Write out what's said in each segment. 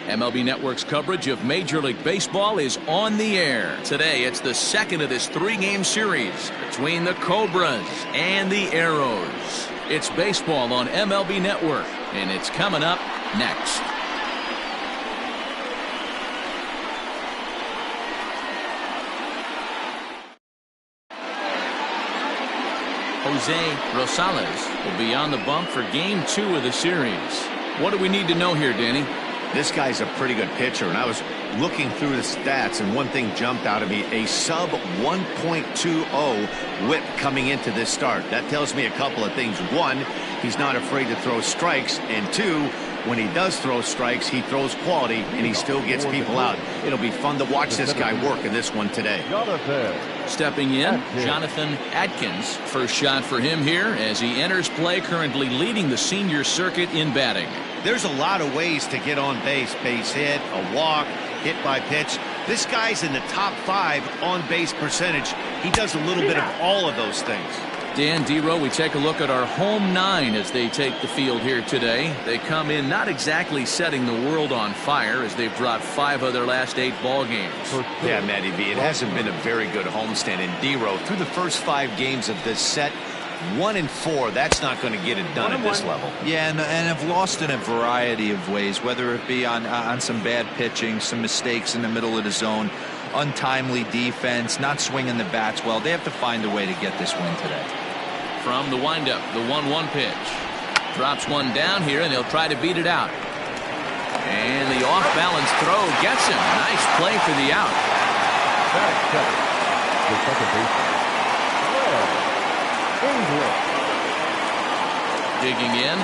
MLB Network's coverage of Major League Baseball is on the air. Today, it's the second of this three-game series between the Cobras and the Arrows. It's baseball on MLB Network, and it's coming up next. Jose Rosales will be on the bump for Game 2 of the series. What do we need to know here, Danny? This guy's a pretty good pitcher, and I was looking through the stats, and one thing jumped out at me: a sub 1.20 whip coming into this start. That tells me a couple of things. One, he's not afraid to throw strikes, and two, when he does throw strikes, he throws quality, and he still gets people out. It'll be fun to watch this guy work in this one today. Stepping in, Jonathan Adkins. First shot for him here as he enters play, currently leading the senior circuit in batting. There's a lot of ways to get on base. Base hit, a walk, hit by pitch. This guy's in the top 5 on base percentage. He does a little bit of all of those things. Dan, D-Row, we take a look at our home 9 as they take the field here today. They come in not exactly setting the world on fire, as they've dropped 5 of their last 8 ball games. Yeah, Matty V, it hasn't been a very good homestand. In D-Row, through the first 5 games of this set, 1-4, that's not going to get it done at this level. Yeah, and have lost in a variety of ways, whether it be on some bad pitching, some mistakes in the middle of the zone, untimely defense, not swinging the bats well. They have to find a way to get this win today. From the windup, the 1-1 pitch. Drops one down here, and he'll try to beat it out. And the off-balance throw gets him. Nice play for the out. Digging in,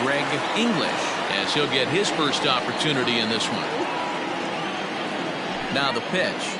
Greg English, as he'll get his first opportunity in this one. Now the pitch.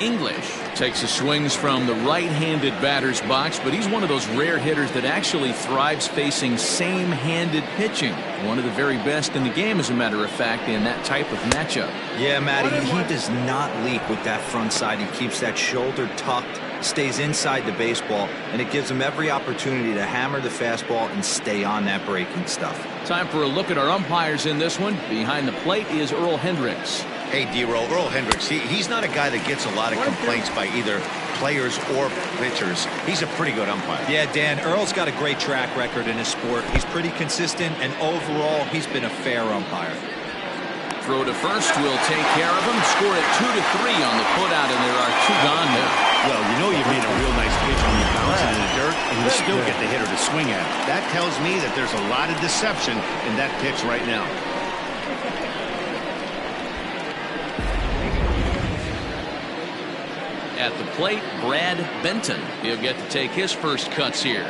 English takes the swings from the right-handed batter's box, but he's one of those rare hitters that actually thrives facing same-handed pitching. One of the very best in the game, as a matter of fact, in that type of matchup. Yeah, Matty, he does not leap with that front side. He keeps that shoulder tucked, stays inside the baseball, and it gives him every opportunity to hammer the fastball and stay on that breaking stuff. Time for a look at our umpires in this one. Behind the plate is Earl Hendricks. Hey, D-Row, Earl Hendricks, he's not a guy that gets a lot of complaints by either players or pitchers. He's a pretty good umpire. Yeah, Dan, Earl's got a great track record in his sport. He's pretty consistent, and overall, he's been a fair umpire. Throw to first will take care of him. Score it 2-3 on the putout, and there are 2 gone now. Well, you know you made a real nice pitch when you bounce it in the dirt, and you still get the hitter to swing at it. That tells me that there's a lot of deception in that pitch right now. At the plate, Brad Benton. He'll get to take his first cuts here.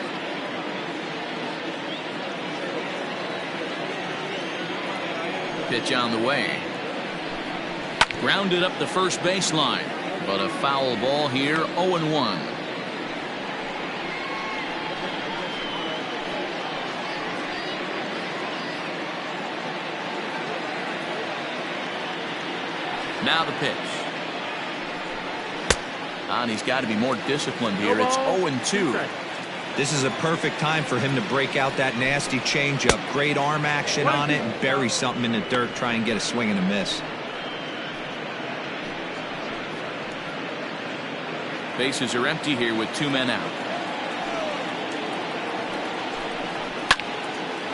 Pitch on the way. Grounded up the first baseline, but a foul ball here, 0-1. Now the pitch. And he's got to be more disciplined here. It's 0-2. This is a perfect time for him to break out that nasty changeup. Great arm action on it and bury something in the dirt. Try and get a swing and a miss. Bases are empty here with 2 men out.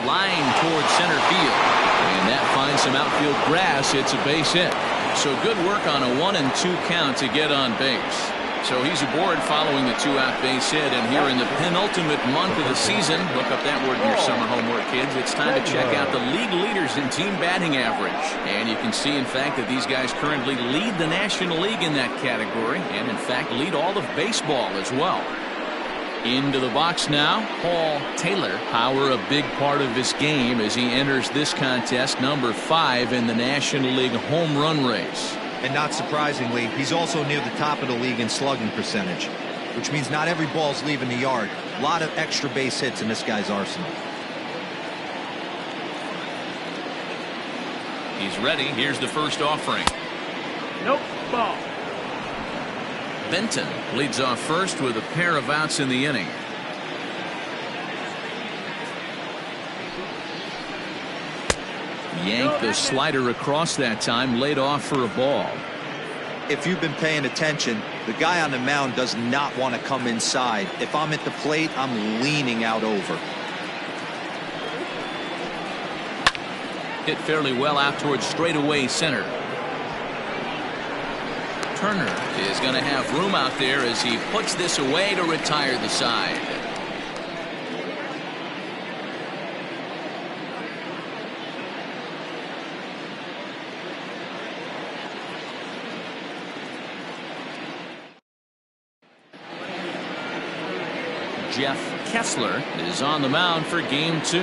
Line towards center field. And that finds some outfield grass. It's a base hit. So good work on a 1-2 count to get on base. So he's aboard following the 2-out base hit, and here in the penultimate month of the season, look up that word in your summer homework, kids. It's time to check out the league leaders in team batting average. And you can see, in fact, that these guys currently lead the National League in that category, and in fact lead all of baseball as well. Into the box now, Paul Taylor. Power a big part of his game as he enters this contest, number 5 in the National League home run race. And not surprisingly, he's also near the top of the league in slugging percentage, which means not every ball's leaving the yard. A lot of extra base hits in this guy's arsenal. He's ready. Here's the first offering. Nope, ball. Benton leads off first with a pair of outs in the inning. Yanked the slider across that time, laid off for a ball. If you've been paying attention, the guy on the mound does not want to come inside. If I'm at the plate, I'm leaning out over. Hit fairly well out towards straightaway center. Turner is going to have room out there as he puts this away to retire the side. Jeff Kessler is on the mound for game 2.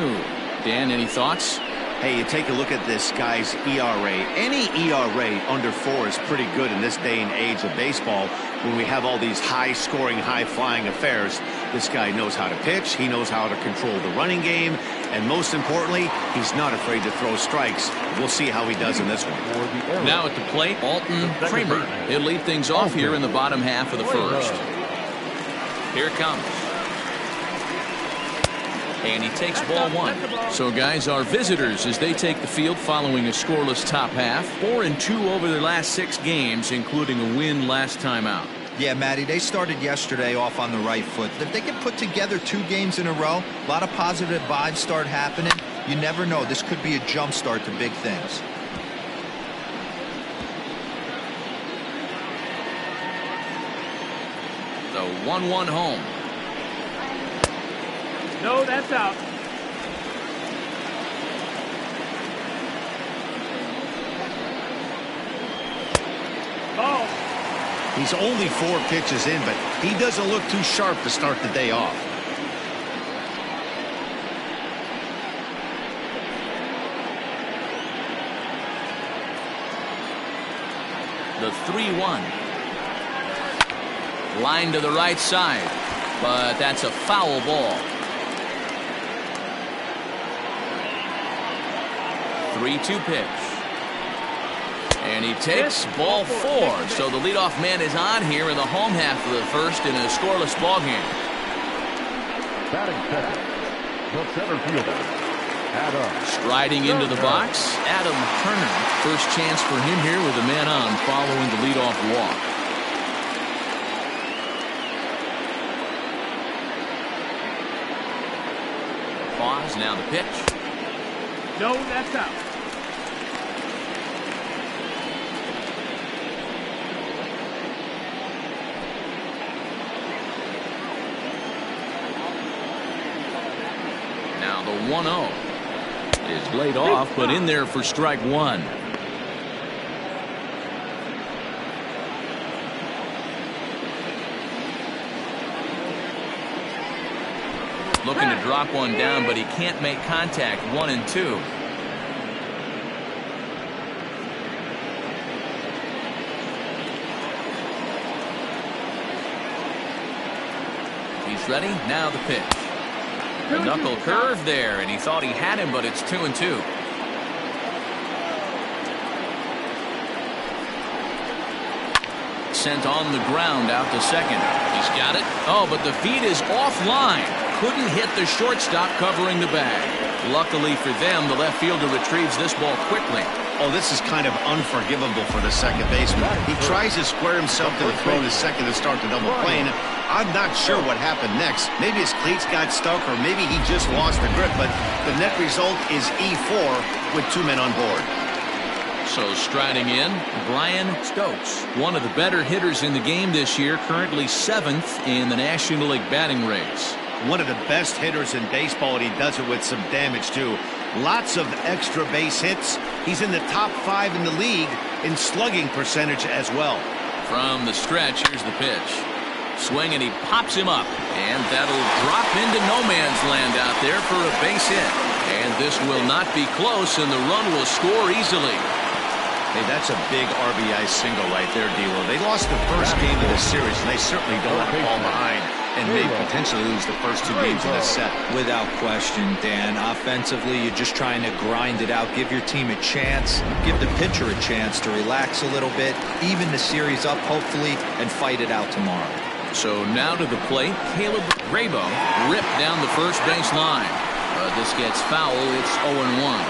Dan, any thoughts? Hey, you take a look at this guy's ERA. Any ERA under 4 is pretty good in this day and age of baseball when we have all these high-scoring, high-flying affairs. This guy knows how to pitch. He knows how to control the running game. And most importantly, he's not afraid to throw strikes. We'll see how he does in this one. Now at the plate, Alton Kramer. He'll lead things off here in the bottom half of the first. Here it comes. And he takes ball 1. So guys, our visitors as they take the field following a scoreless top half, 4-2 over their last 6 games, including a win last time out. Yeah, Matty, they started yesterday off on the right foot. If they can put together 2 games in a row, a lot of positive vibes start happening. You never know. This could be a jump start to big things. The 1-1 home. No, that's out. Ball. He's only 4 pitches in, but he doesn't look too sharp to start the day off. The 3-1. Line to the right side. But that's a foul ball. 3-2 pitch. And he takes ball 4. So the leadoff man is on here in the home half of the first in a scoreless ball game. Batting second, the center fielder, Adam. Striding into the box, Adam Turner. First chance for him here with a man on following the leadoff walk. Pause, now the pitch. No, that's out. Now the 1-0 is laid off, but in there for strike 1. Looking to drop one down, but he can't make contact. 1-2. He's ready. Now the pitch. A knuckle curve there, and he thought he had him, but it's 2-2. Sent on the ground out to second. He's got it. Oh, but the feed is offline. Couldn't hit the shortstop covering the bag. Luckily for them, the left fielder retrieves this ball quickly. Oh, this is kind of unforgivable for the second baseman. He tries to square himself to the throw to second to start the double play. And I'm not sure what happened next. Maybe his cleats got stuck, or maybe he just lost the grip. But the net result is E4 with 2 men on board. So striding in, Brian Stokes, one of the better hitters in the game this year, currently 7th in the National League batting race. One of the best hitters in baseball, and he does it with some damage too. Lots of extra base hits. He's in the top 5 in the league in slugging percentage as well. From the stretch, here's the pitch. Swing, and he pops him up, and that'll drop into no man's land out there for a base hit. And this will not be close, and the run will score easily. Hey, that's a big RBI single right there, D-Lo. They lost the first game of the series, and they certainly don't want to fall behind and maybe potentially lose the first 2 games of this set. Without question, Dan. Offensively, you're just trying to grind it out, give your team a chance, give the pitcher a chance to relax a little bit, even the series up, hopefully, and fight it out tomorrow. So now to the plate, Caleb Grabo ripped down the first base line. This gets foul. It's 0-1.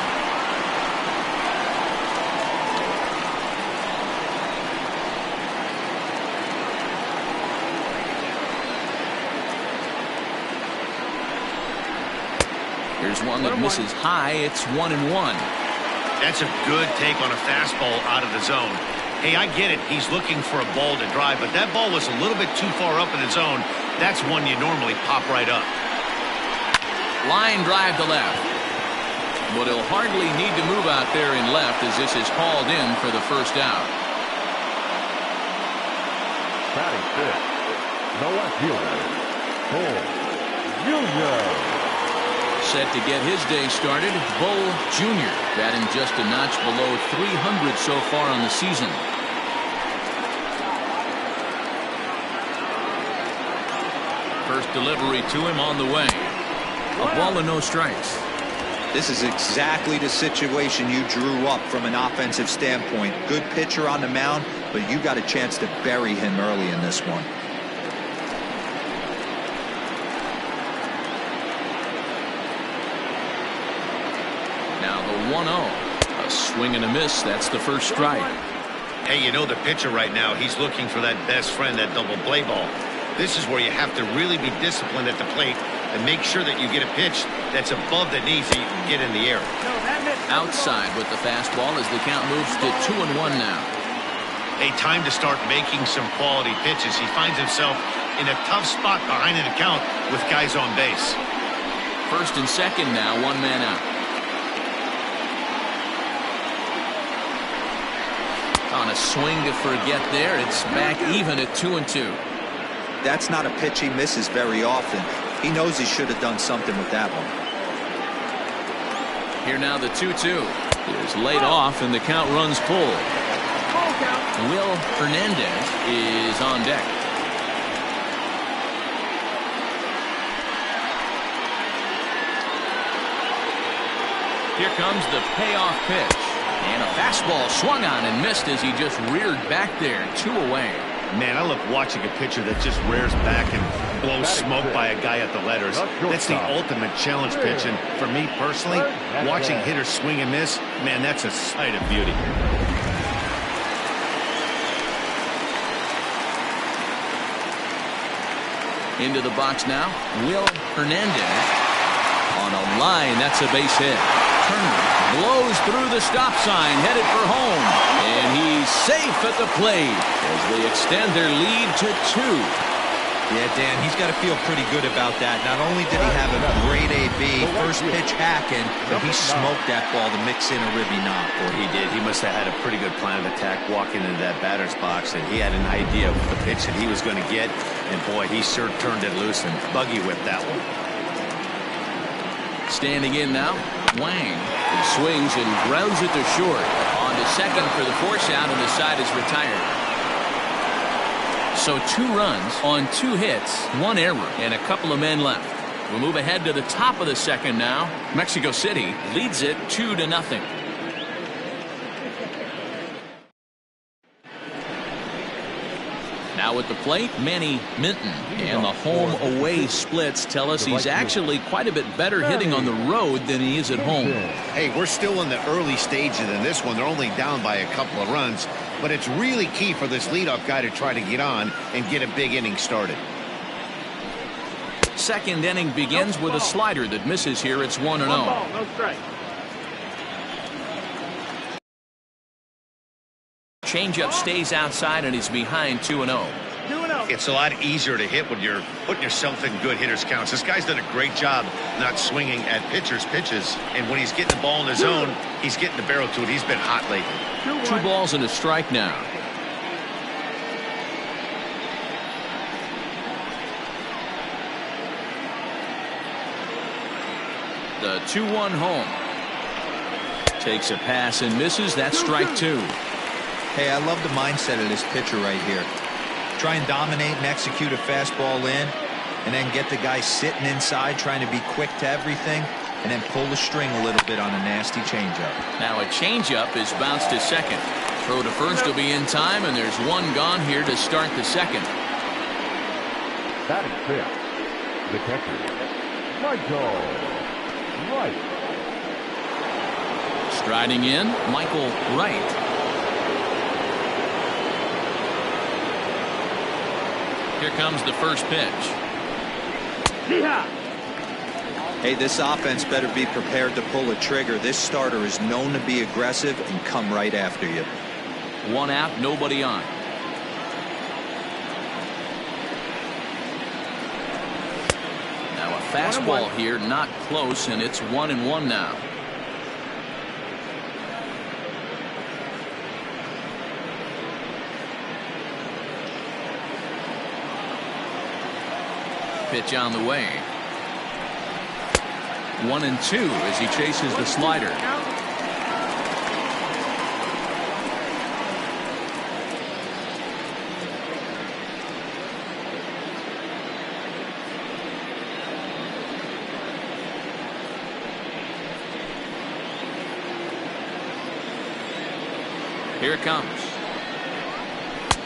Here's one that misses high. It's 1-1. That's a good take on a fastball out of the zone. Hey, I get it. He's looking for a ball to drive, but that ball was a little bit too far up in the zone. That's one you normally pop right up. Line drive to left. But he'll hardly need to move out there in left as this is hauled in for the first out. Batting fifth, the left fielder, Bull Jr. Set to get his day started, Bull Jr. batting just a notch below 300 so far on the season. First delivery to him on the way. A ball and no strikes. This is exactly the situation you drew up from an offensive standpoint. Good pitcher on the mound, but you got a chance to bury him early in this one. Now the 1-0. A swing and a miss. That's the first strike. Hey, you know the pitcher right now, he's looking for that best friend, that double play ball. This is where you have to really be disciplined at the plate and make sure that you get a pitch that's above the knees that you can get in the air. Outside with the fastball as the count moves to 2-1 now. A time to start making some quality pitches. He finds himself in a tough spot behind an account with guys on base. First and second now, one man out. On a swing to forget there, it's back even at 2-2. That's not a pitch he misses very often. He knows he should have done something with that one. Here now the 2-2 is laid off and the count runs full. Will Hernandez is on deck. Here comes the payoff pitch. And a fastball swung on and missed as he just reared back there. 2 away. Man, I love watching a pitcher that just rears back and blows smoke by a guy at the letters. That's the ultimate challenge pitch. And for me personally, watching hitters swing and miss, man, that's a sight of beauty. Into the box now, Will Hernandez. On a line, that's a base hit. Turner blows through the stop sign, headed for home. And he's safe at the plate as they extend their lead to 2. Yeah, Dan, he's got to feel pretty good about that. Not only did he have a great AB, first pitch hacking, but he smoked that ball to mix in a ribby knock. Or he did. He must have had a pretty good plan of attack walking into that batter's box, and he had an idea of the pitch that he was going to get. And boy, he sure turned it loose and buggy whipped that one. Standing in now, Wang. He swings and grounds it to short. On to second for the force out, and the side is retired. So 2 runs on 2 hits, 1 error, and a couple of men left. We'll move ahead to the top of the second now. Mexico City leads it 2-0. Now at the plate, Manny Minton. And the home-away splits tell us he's actually quite a bit better hitting on the road than he is at home. Hey, we're still in the early stages in this one. They're only down by a couple of runs. But it's really key for this leadoff guy to try to get on and get a big inning started. Second inning begins with a slider that misses here. It's 1-0. No strike. Changeup stays outside and he's behind 2-0. It's a lot easier to hit when you're putting yourself in good hitters counts. This guy's done a great job not swinging at pitchers' pitches. And when he's getting the ball in the zone, he's getting the barrel to it. He's been hot lately. 2 balls and a strike now. The 2-1 home. Takes a pass and misses. That's strike 2. Hey, I love the mindset of this pitcher right here. Try and dominate and execute a fastball in, and then get the guy sitting inside trying to be quick to everything, and then pull the string a little bit on a nasty changeup. Now a changeup is bounced to second. Throw to first will be in time, and there's 1 gone here to start the second. Batting fifth, the catcher, Michael Wright. Striding in, Michael Wright. Here comes the first pitch. Hey, this offense better be prepared to pull a trigger. This starter is known to be aggressive and come right after you. One out, nobody on. Now a fastball here, not close, and it's 1-1 now. Pitch on the way. 1-2 as he chases the slider. Here it comes.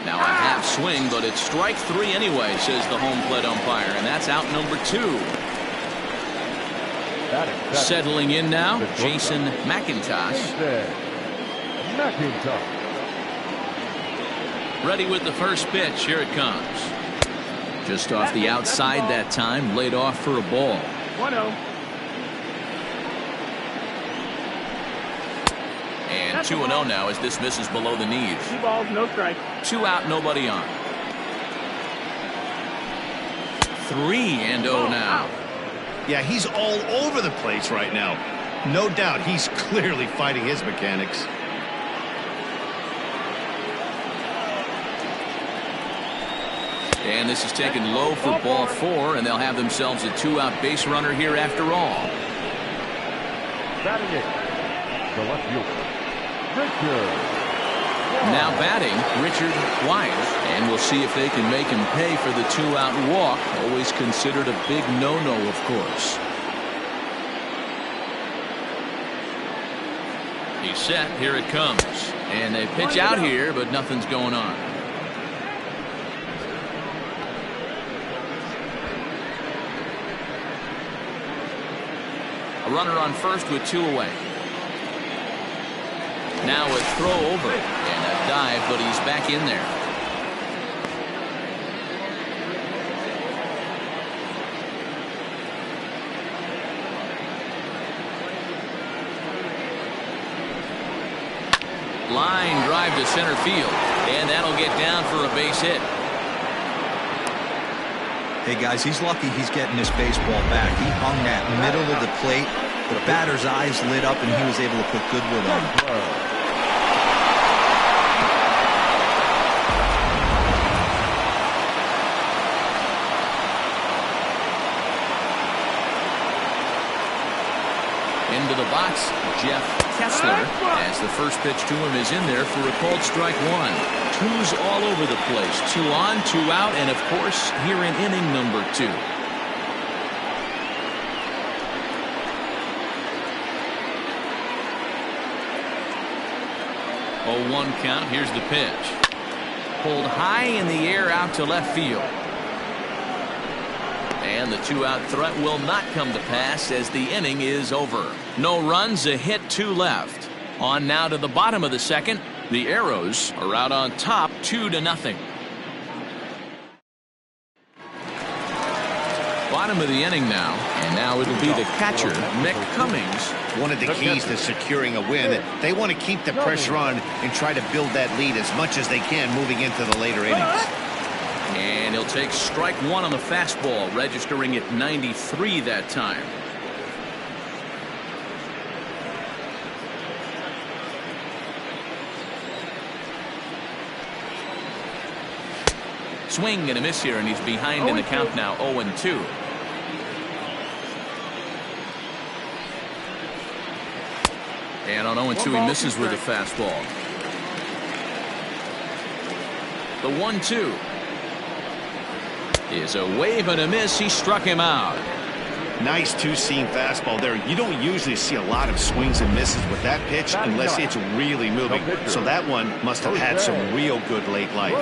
Now a half swing, but it's strike 3 anyway, says the home plate umpire, and that's out number 2. Settling in now, Jason McIntosh. Ready with the first pitch. Here it comes. Just off the outside that time, laid off for a ball. 1-0. And 2-0 now as this misses below the knees. 2 balls, no strike. 2 out, nobody on. 3-0 now. Yeah, he's all over the place right now. No doubt he's clearly fighting his mechanics. And this is taken low for ball 4, and they'll have themselves a 2-out base runner here after all. Batting it, the left fielder, Richard. Now batting, Richard White, and we'll see if they can make him pay for the 2-out walk. Always considered a big no-no, of course. He's set. Here it comes. And they pitch out here, but nothing's going on. A runner on first with 2 away. Now a throw over and a dive, but he's back in there. Line drive to center field, and that'll get down for a base hit. Hey guys, he's lucky he's getting this baseball back. He hung that middle of the plate. The batter's eyes lit up and he was able to put Goodwood on. Into the box, Jeff Kessler, as the first pitch to him is in there for a called strike 1. 2's all over the place. 2 on, 2 out, and of course here in inning number 2. 0-1 count. Here's the pitch. Pulled high in the air out to left field. And the 2-out threat will not come to pass as the inning is over. No runs, a hit, 2 left. On now to the bottom of the second. The Arrows are out on top 2-0. Bottom of the inning now, and now it'll be the catcher, Mick Cummings. One of the keys to securing a win, they want to keep the pressure on and try to build that lead as much as they can moving into the later innings. And he'll take strike 1 on the fastball, registering at 93 that time. Swing and a miss here, and he's behind in the count now, 0-2. And on 0-2, he misses with a fastball. The 1-2 is a wave and a miss. He struck him out. Nice 2-seam fastball there. You don't usually see a lot of swings and misses with that pitch unless it's really moving. So that one must have had some real good late life.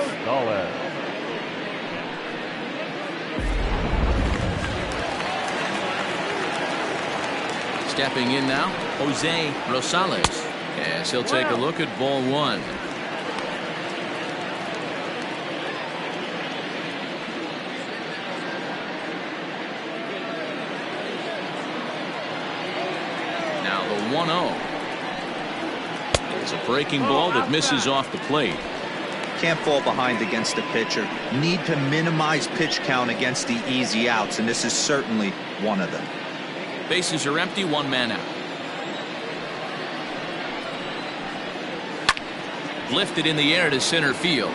Stepping in now, Jose Rosales, as he'll take a look at ball 1. 1-0. It's a breaking ball that misses off the plate. Can't fall behind against the pitcher. Need to minimize pitch count against the easy outs, and this is certainly one of them. Bases are empty, one man out. Lifted in the air to center field.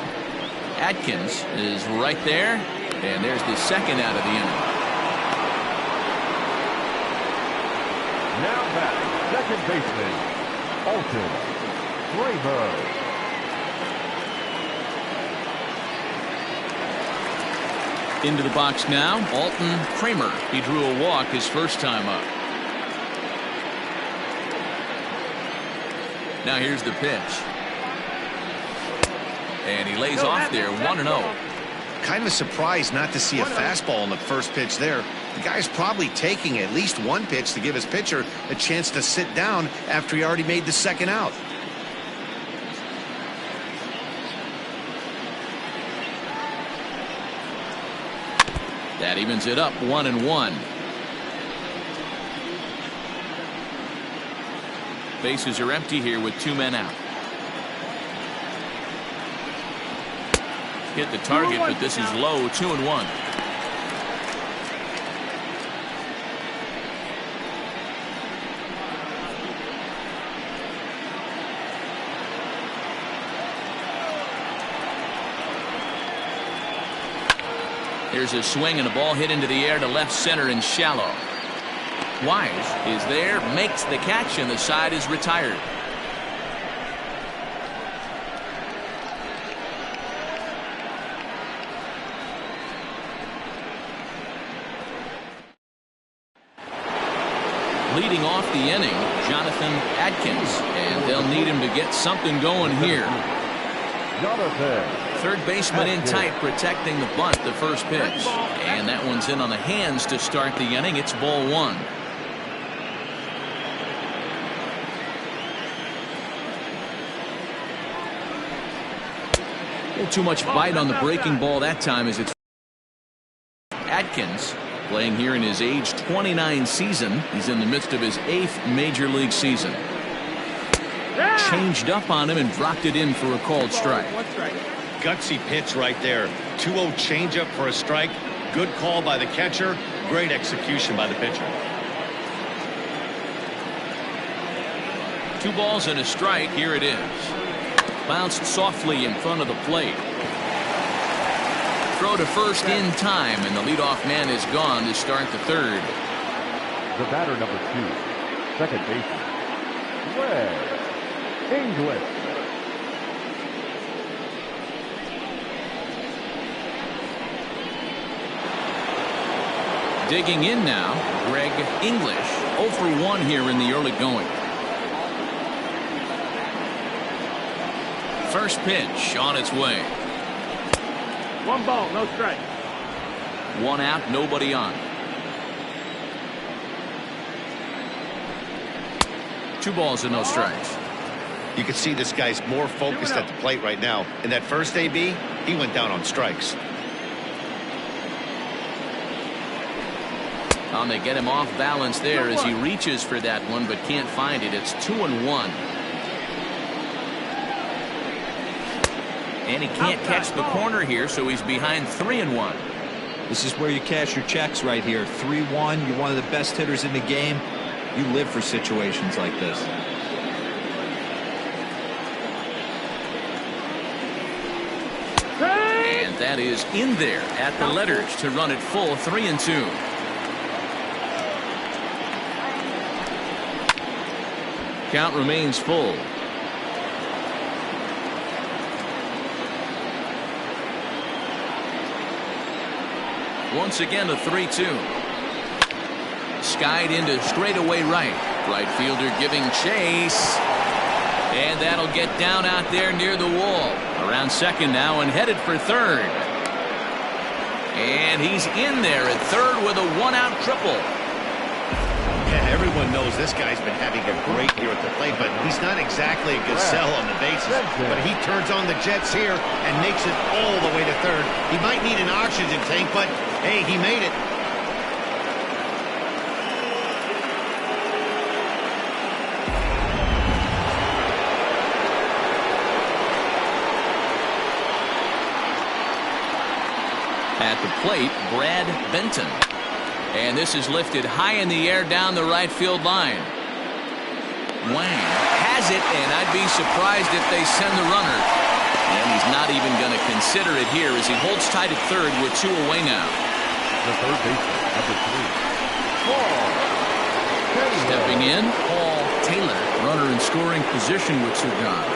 Atkins is right there, and there's the second out of the inning. Now back, second baseman, Alton Kramer. Into the box now, Alton Kramer. He drew a walk his first time up. Now here's the pitch. And he lays off there, 1-0. Kind of surprised not to see a fastball in the first pitch there. The guy's probably taking at least one pitch to give his pitcher a chance to sit down after he already made the second out. That evens it up, 1-1. Bases are empty here with two men out. Hit the target, but this is low, 2-1. Here's a swing and a ball hit into the air to left center and shallow. Wise is there, makes the catch, and the side is retired. Leading off the inning, Jonathan Atkins, and they'll need him to get something going here. Jonathan. Third baseman in tight, protecting the bunt, the first pitch. And that one's in on the hands to start the inning. It's ball one. A little too much bite on the breaking ball that time as it's Atkins playing here in his age 29 season. He's in the midst of his 8th major league season. Changed up on him and dropped it in for a called strike. Gutsy pitch right there. 2-0 changeup for a strike. Good call by the catcher. Great execution by the pitcher. 2 balls and a strike. Here it is. Bounced softly in front of the plate. Throw to first in time, and the leadoff man is gone to start the third. The batter, number 2, second baseman, Greg English. Digging in now, Greg English. 0 for 1 here in the early going. First pitch on its way. 1 ball, no strike. 1 out, nobody on. 2 balls and no strikes. You can see this guy's more focused at the plate right now. In that first AB, he went down on strikes. And they get him off balance there as he reaches for that one but can't find it. It's 2-1. And he can't catch the corner here, so he's behind 3-1. This is where you cash your checks right here. 3-1. You're one of the best hitters in the game. You live for situations like this. And that is in there at the letters to run it full, 3-2. Count remains full. Once again, a 3-2. Skied into straightaway right. Right fielder giving chase. And that'll get down out there near the wall. Around second now and headed for third. And he's in there at third with a 1-out triple. Yeah, everyone knows this guy's been having a great year at the plate, but he's not exactly a good sell on the bases. But he turns on the jets here and makes it all the way to third. He might need an oxygen tank, but hey, he made it. At the plate, Brad Benton. And this is lifted high in the air down the right field line. Wang has it, and I'd be surprised if they send the runner. And he's not even going to consider it here as he holds tight at third with 2 away now. The third baseman, number 3, Paul Taylor. Stepping in, Paul Taylor, runner in scoring position with 2 gone.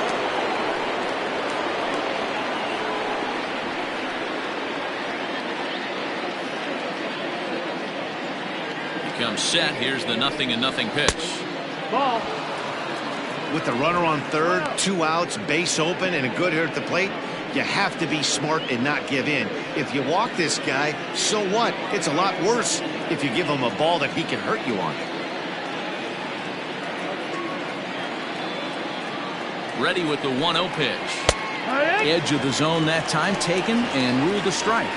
Comes set. Here's the 0-0 pitch. Ball. With the runner on third, 2 outs, base open, and a good hitter at the plate, you have to be smart and not give in. If you walk this guy, so what? It's a lot worse if you give him a ball that he can hurt you on. Ready with the 1-0 pitch. Edge of the zone that time taken and ruled a strike.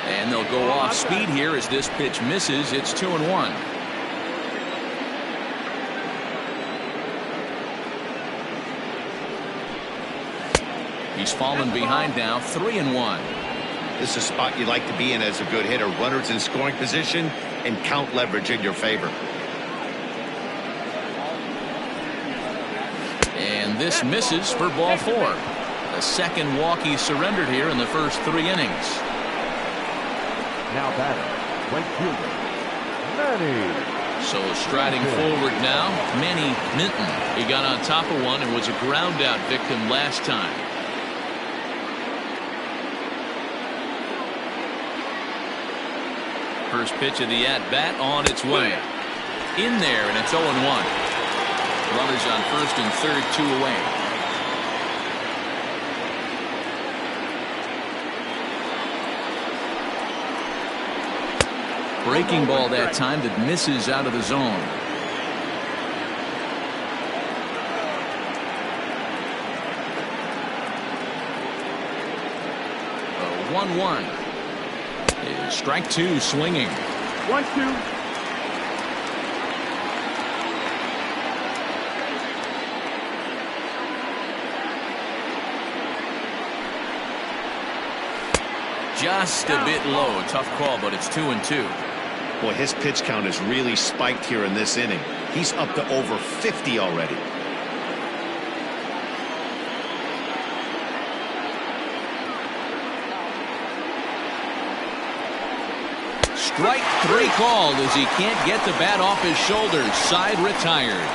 And they'll go off speed here as this pitch misses. It's 2-1. He's fallen behind now, 3-1. This is a spot you like to be in as a good hitter. Runners in scoring position and count leverage in your favor. And this misses for ball 4. The second walk he surrendered here in the first 3 innings. Now batter, right fielder, Manny. So striding forward now, Manny Minton. He got on top of one and was a ground out victim last time. First pitch of the at-bat on its way. In there, and it's 0-1. Runners on first and third, 2 away. Breaking ball that time that misses out of the zone. A 1-1. Strike 2 swinging. 1-2. Just a bit low. Tough call, but it's 2-2. Boy, his pitch count has really spiked here in this inning. He's up to over 50 already. Strike 3 called as he can't get the bat off his shoulders. Side retired.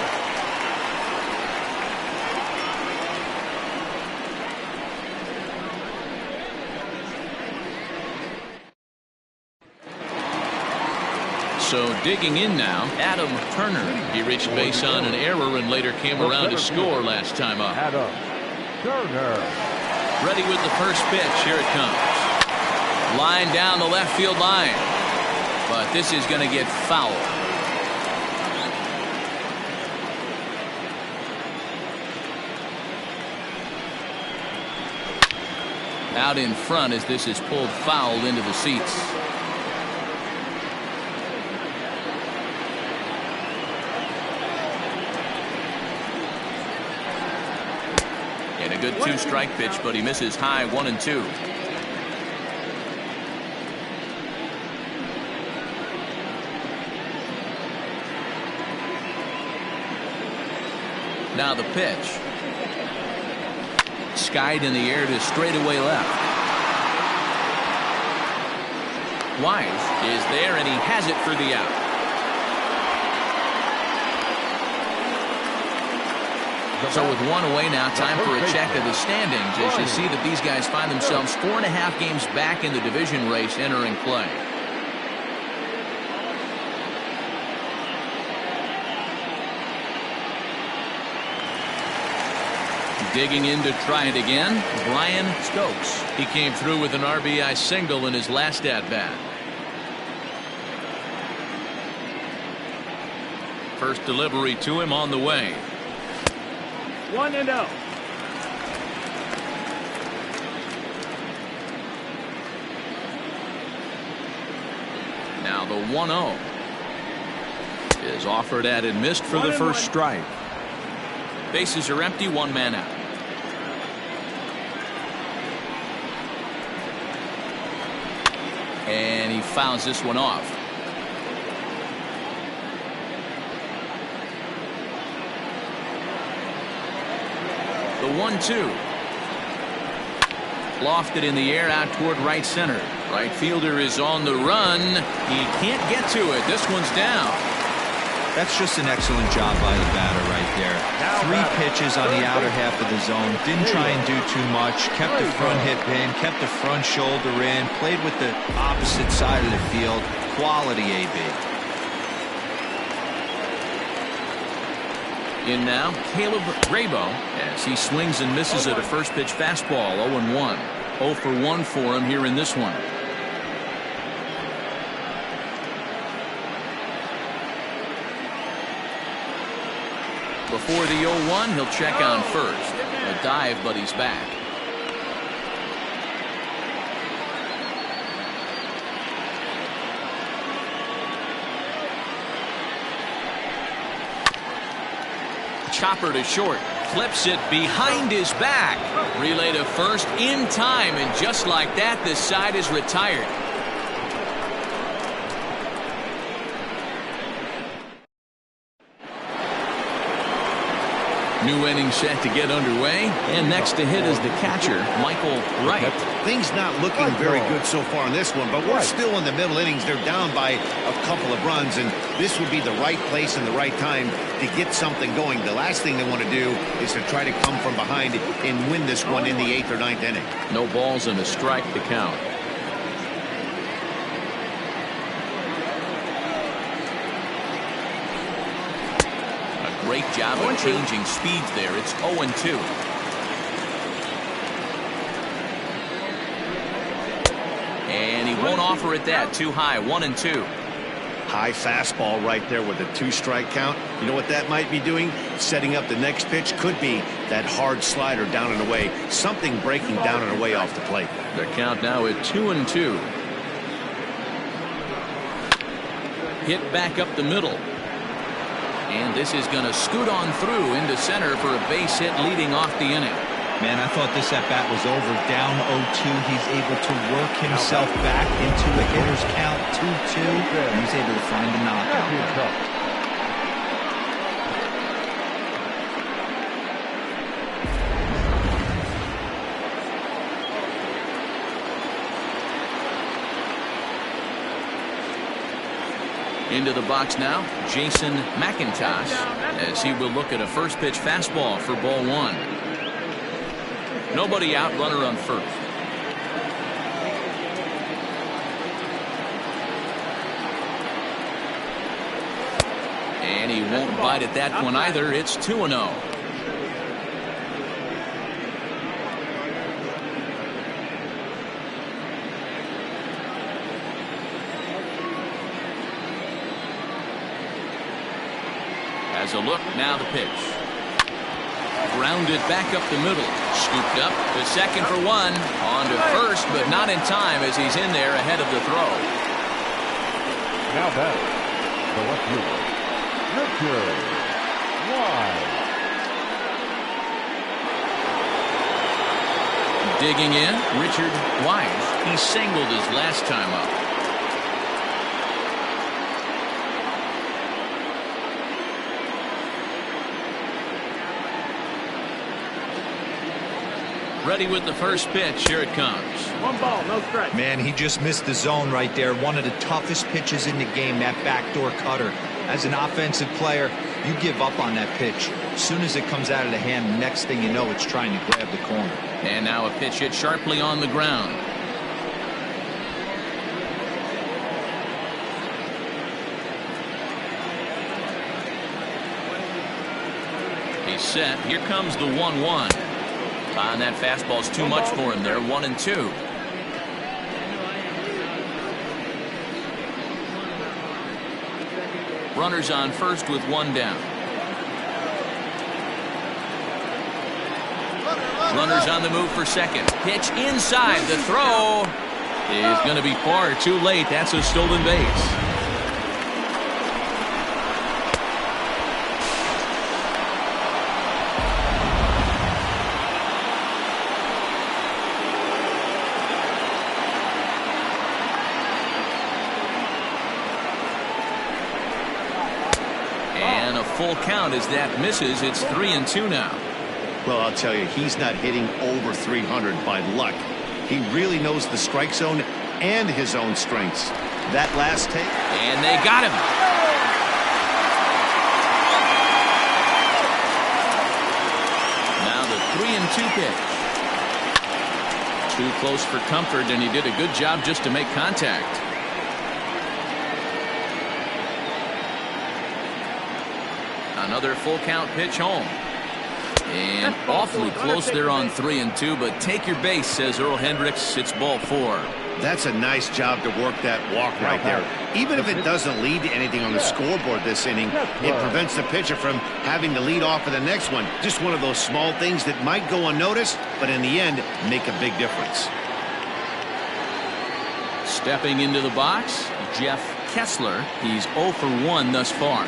So digging in now, Adam Turner. He reached base on an error and later came around to score last time up. Adam Turner. Ready with the first pitch. Here it comes. Line down the left field line. But this is going to get foul. Out in front as this is pulled foul into the seats. And a good 2-strike pitch, but he misses high 1-2. Now the pitch. Skied in the air to straightaway left. Wise is there and he has it for the out. So with 1 away now, time for a check of the standings as you see that these guys find themselves 4.5 games back in the division race entering play. Digging in to try it again, Brian Stokes. He came through with an RBI single in his last at-bat. First delivery to him on the way. 1-0. The 1-0 is offered at and missed for the first strike. Bases are empty, one man out. And he fouls this one off. The 1-2. Lofted in the air out toward right center. Right fielder is on the run. He can't get to it. This one's down. That's just an excellent job by the batter right there. 3 pitches on the outer half of the zone. Didn't try and do too much. Kept the front hip in. Kept the front shoulder in. Played with the opposite side of the field. Quality AB. In now, Caleb Grabo as he swings and misses at a first pitch fastball. 0-1. 0 for 1 for him here in this one. Before the 0-1, he'll check on first. A dive, but he's back. Chopper to short. Flips it behind his back. Relay to first in time, and just like that, this side is retired. New inning set to get underway, and next to hit is the catcher, Michael Wright. Things not looking very good so far in this one, but we're still in the middle innings. They're down by a couple of runs, and this would be the right place and the right time to get something going. The last thing they want to do is to try to come from behind and win this one in the 8th or 9th inning. No balls and a strike to count. Great job of changing speeds there. It's 0-2. And he won't offer it that. Too high. 1-2. High fastball right there with a 2-strike count. You know what that might be doing? Setting up the next pitch. Could be that hard slider down and away. Something breaking down and away off the plate. The count now at 2-2. Hit back up the middle. And this is going to scoot on through into center for a base hit leading off the inning. Man, I thought this at-bat was over. Down 0-2. He's able to work himself back into a hitter's count 2-2. And he's able to find the knockout. Into the box now, Jason McIntosh, as he will look at a first pitch fastball for ball 1. Nobody out, runner on first. And he won't bite at that one either. It's 2-0. As a look, now the pitch. Grounded back up the middle. Scooped up to second for 1. On to first, but not in time as he's in there ahead of the throw. Now batting, the left fielder, Richard Wise. Digging in, Richard Wise. He singled his last time up. Ready with the first pitch. Here it comes. 1 ball, no strike. Man, he just missed the zone right there. One of the toughest pitches in the game, that backdoor cutter. As an offensive player, you give up on that pitch. As soon as it comes out of the hand, next thing you know, it's trying to grab the corner. And now a pitch hit sharply on the ground. He's set. Here comes the 1-1. And that fastball's too much for him there. 1-2. Runners on first with 1 down. Runners on the move for second. Pitch inside. The throw is going to be far too late. That's a stolen base. full count as that misses. It's 3-2 now. Well, I'll tell you, he's not hitting over 300 by luck. He really knows the strike zone and his own strengths. That last take. And they got him. Now the 3-2 pitch. Too close for comfort, and he did a good job just to make contact. Another full count pitch home. And awfully close there on 3-2, but take your base, says Earl Hendricks. It's ball 4. That's a nice job to work that walk right there. Even if it doesn't lead to anything on the scoreboard this inning, it prevents the pitcher from having to lead off for the next one. Just one of those small things that might go unnoticed, but in the end, make a big difference. Stepping into the box, Jeff Kessler. He's 0 for 1 thus far.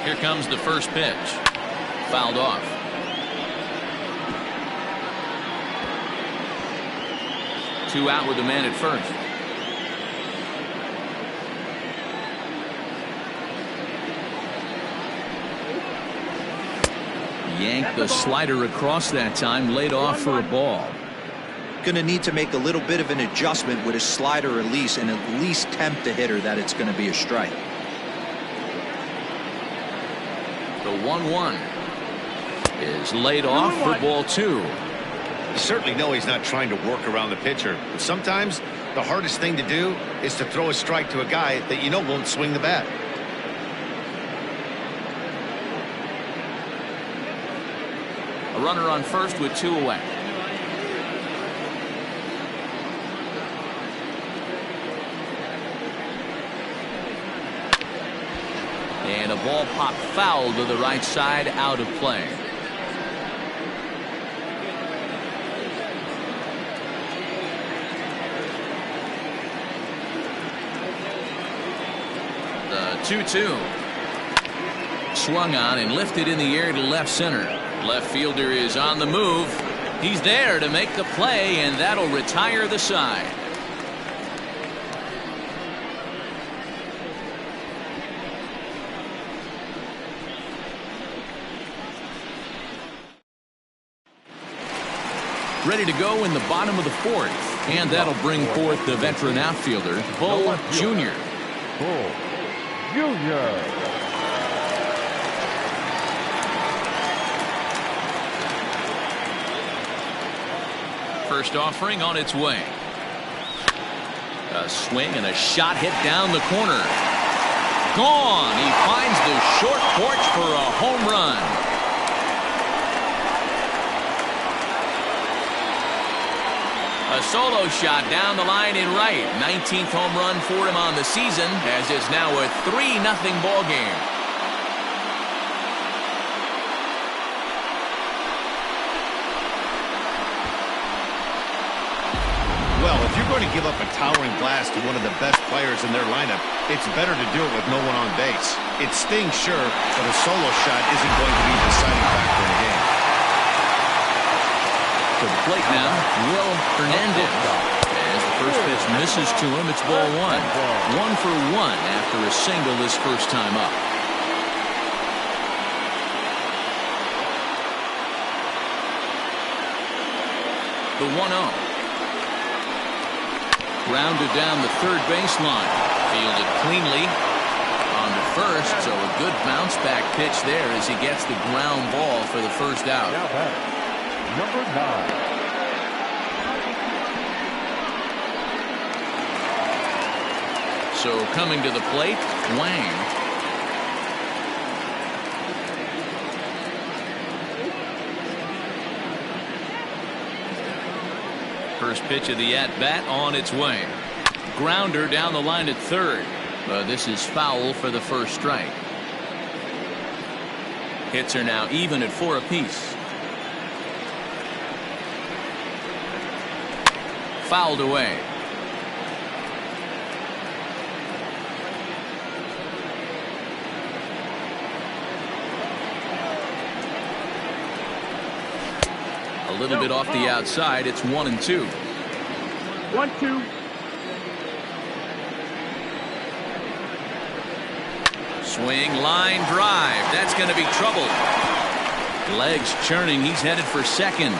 Here comes the first pitch. Fouled off. Two out with the man at first. Yanked the slider across that time, laid off for a ball. Going to need to make a little bit of an adjustment with his slider release and at least tempt the hitter that it's going to be a strike. The 1-1 is laid off for ball 2. You certainly know he's not trying to work around the pitcher, but sometimes the hardest thing to do is to throw a strike to a guy that you know won't swing the bat. A runner on first with 2 away. And a ball popped foul to the right side, out of play. The 2-2. Swung on and lifted in the air to left center. Left fielder is on the move. He's there to make the play, and that'll retire the side. Ready to go in the bottom of the 4th, and that'll bring forth the veteran outfielder, Bull Jr. Bull Jr. First offering on its way. A swing and a shot hit down the corner. Gone. He finds the short porch for a home run. A solo shot down the line in right. 19th home run for him on the season, as it's now a 3-0 ball game. Well, if you're going to give up a towering blast to one of the best players in their lineup, it's better to do it with no one on base. It stings, sure, but a solo shot isn't going to be the deciding factor in the game. To the plate now, Will Hernandez. As the first pitch misses to him, it's ball 1. 1 for 1 after a single his first time up. The 1-0. Grounded down the third baseline. Fielded cleanly on the first, so a good bounce back pitch there as he gets the ground ball for the first out. Number 9. So coming to the plate, Wang. First pitch of the at-bat on its way. Grounder down the line at third. This is foul for the first strike. Hits are now even at 4 apiece. Fouled away. A little bit off the outside. It's 1-2. 1-2. Swing, line drive. That's going to be trouble. Legs churning. He's headed for second.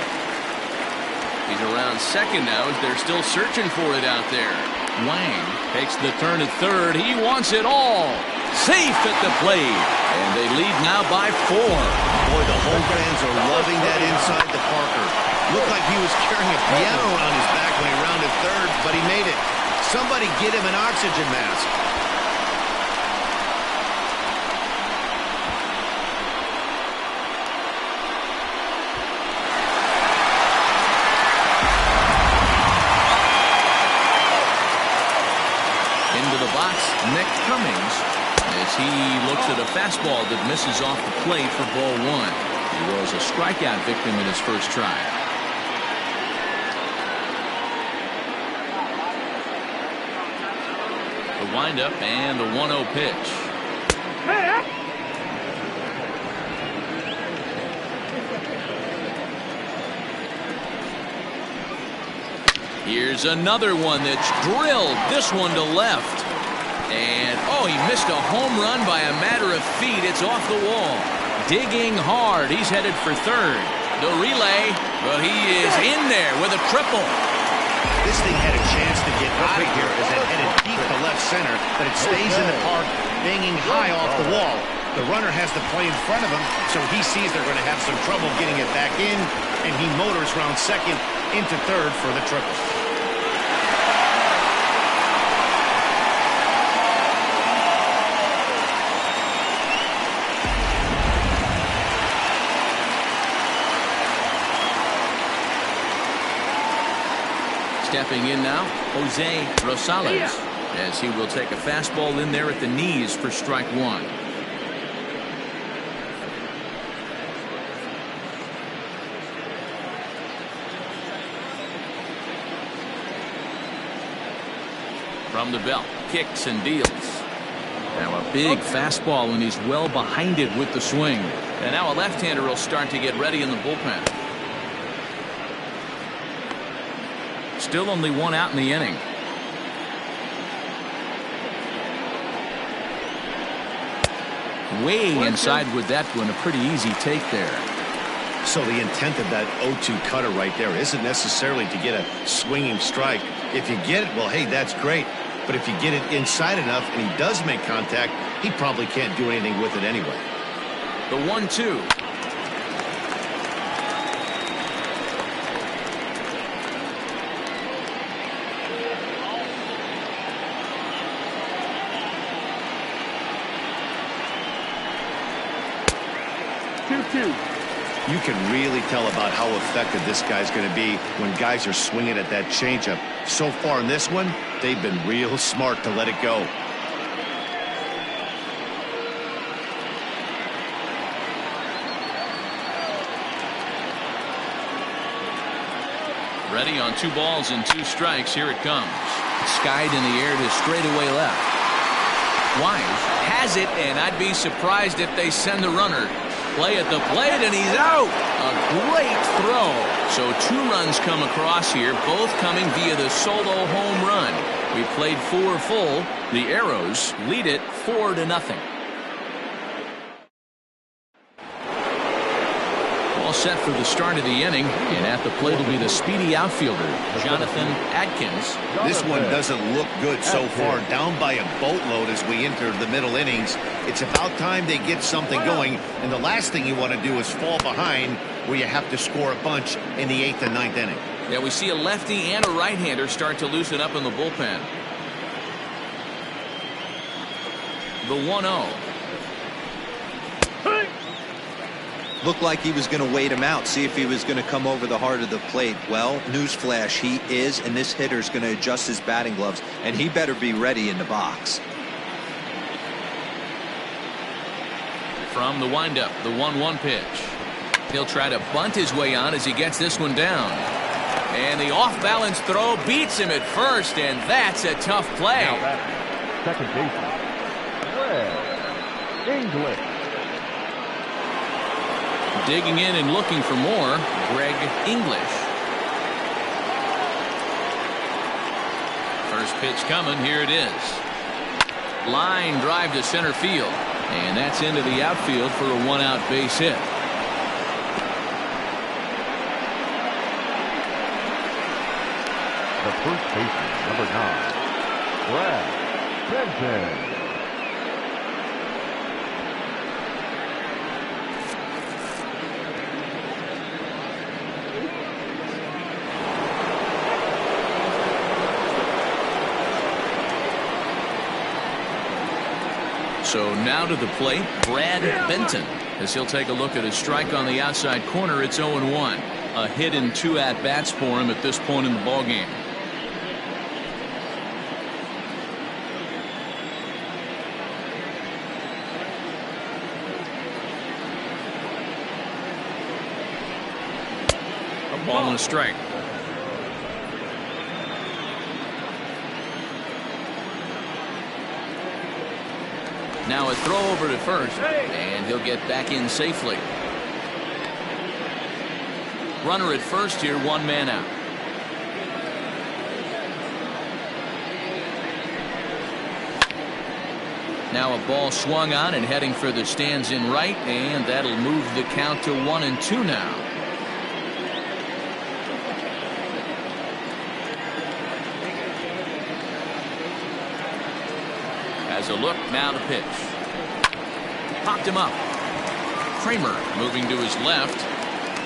He's around second now as they're still searching for it out there. Wang takes the turn at third. He wants it all. Safe at the plate. And they lead now by 4. Boy, the home fans are loving that inside to Parker. Looked like he was carrying a piano on his back when he rounded third, but he made it. Somebody get him an oxygen mask. Into the box, Nick Cummings, as he looks at a fastball that misses off the plate for ball 1. He was a strikeout victim in his first try. The windup and the 1-0 pitch. Here's another one that's drilled. This one to left. And, oh, he missed a home run by a matter of feet. It's off the wall. Digging hard. He's headed for third. The relay, well, he is in there with a triple. This thing had a chance to get out of here as it headed deep to left center, but it stays in the park, banging high off the wall. The runner has to play in front of him, so he sees they're going to have some trouble getting it back in, and he motors round second into third for the triple. Stepping in now, Jose Rosales, as he will take a fastball in there at the knees for strike 1. From the belt, kicks and deals. Now a big fastball, and he's well behind it with the swing. And now a left-hander will start to get ready in the bullpen. Still only 1 out in the inning. Way inside with that one. A pretty easy take there. So the intent of that 0-2 cutter right there isn't necessarily to get a swinging strike. If you get it, well, hey, that's great. But if you get it inside enough and he does make contact, he probably can't do anything with it anyway. The 1-2. 2-2. You can really tell about how effective this guy's going to be when guys are swinging at that changeup. So far in this one, they've been real smart to let it go. Ready on 2 balls and 2 strikes. Here it comes. Skied in the air to straightaway left. Wise has it, and I'd be surprised if they send the runner. Play at the plate, and he's out. A great throw. So 2 runs come across here, both coming via the solo home run. We played 4 full. The Arrows lead it 4-0. All set for the start of the inning, and at the plate will be the speedy outfielder, Jonathan Adkins. This one doesn't look good so far. Down by a boatload as we enter the middle innings. It's about time they get something going, and the last thing you want to do is fall behind where you have to score a bunch in the 8th and 9th inning. Yeah, we see a lefty and a right-hander start to loosen up in the bullpen. The 1-0. Looked like he was going to wait him out, see if he was going to come over the heart of the plate. Well, newsflash, he is, and this hitter's going to adjust his batting gloves, and he better be ready in the box. From the windup, the 1-1 pitch. He'll try to bunt his way on as he gets this one down. And the off-balance throw beats him at first, and that's a tough play. Now back, second baseman, Greg English. Digging in and looking for more, Greg English. First pitch coming, here it is. Line drive to center field. And that's into the outfield for a one-out base hit. The first baseman, number 9, Brad Benton. So now to the plate, Brad Benton, as he'll take a look at his strike on the outside corner. It's 0-1. A hit in 2 at-bats for him at this point in the ballgame. A ball and a strike. Now a throw over to first, and he'll get back in safely. Runner at first here, 1 man out. Now a ball swung on and heading for the stands in right, and that'll move the count to 1-2 now. As a look, now the pitch. Popped him up. Kramer moving to his left,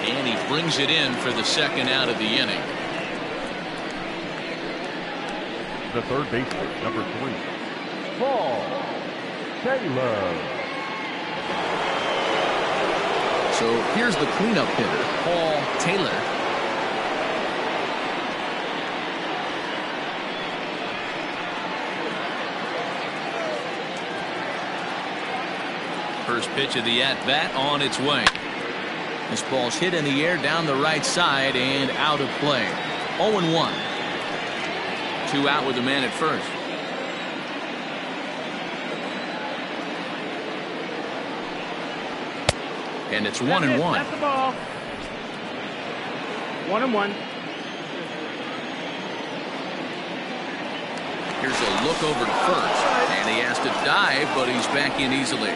and he brings it in for the second out of the inning. The third baseman, number 3, Paul Taylor. So here's the cleanup hitter, Paul Taylor. First pitch of the at-bat on its way. This ball's hit in the air down the right side and out of play. 0-1. 2 out with the man at first. And it's 1-1. That's the ball. 1-1. Here's a look over to first, and he has to dive, but he's back in easily.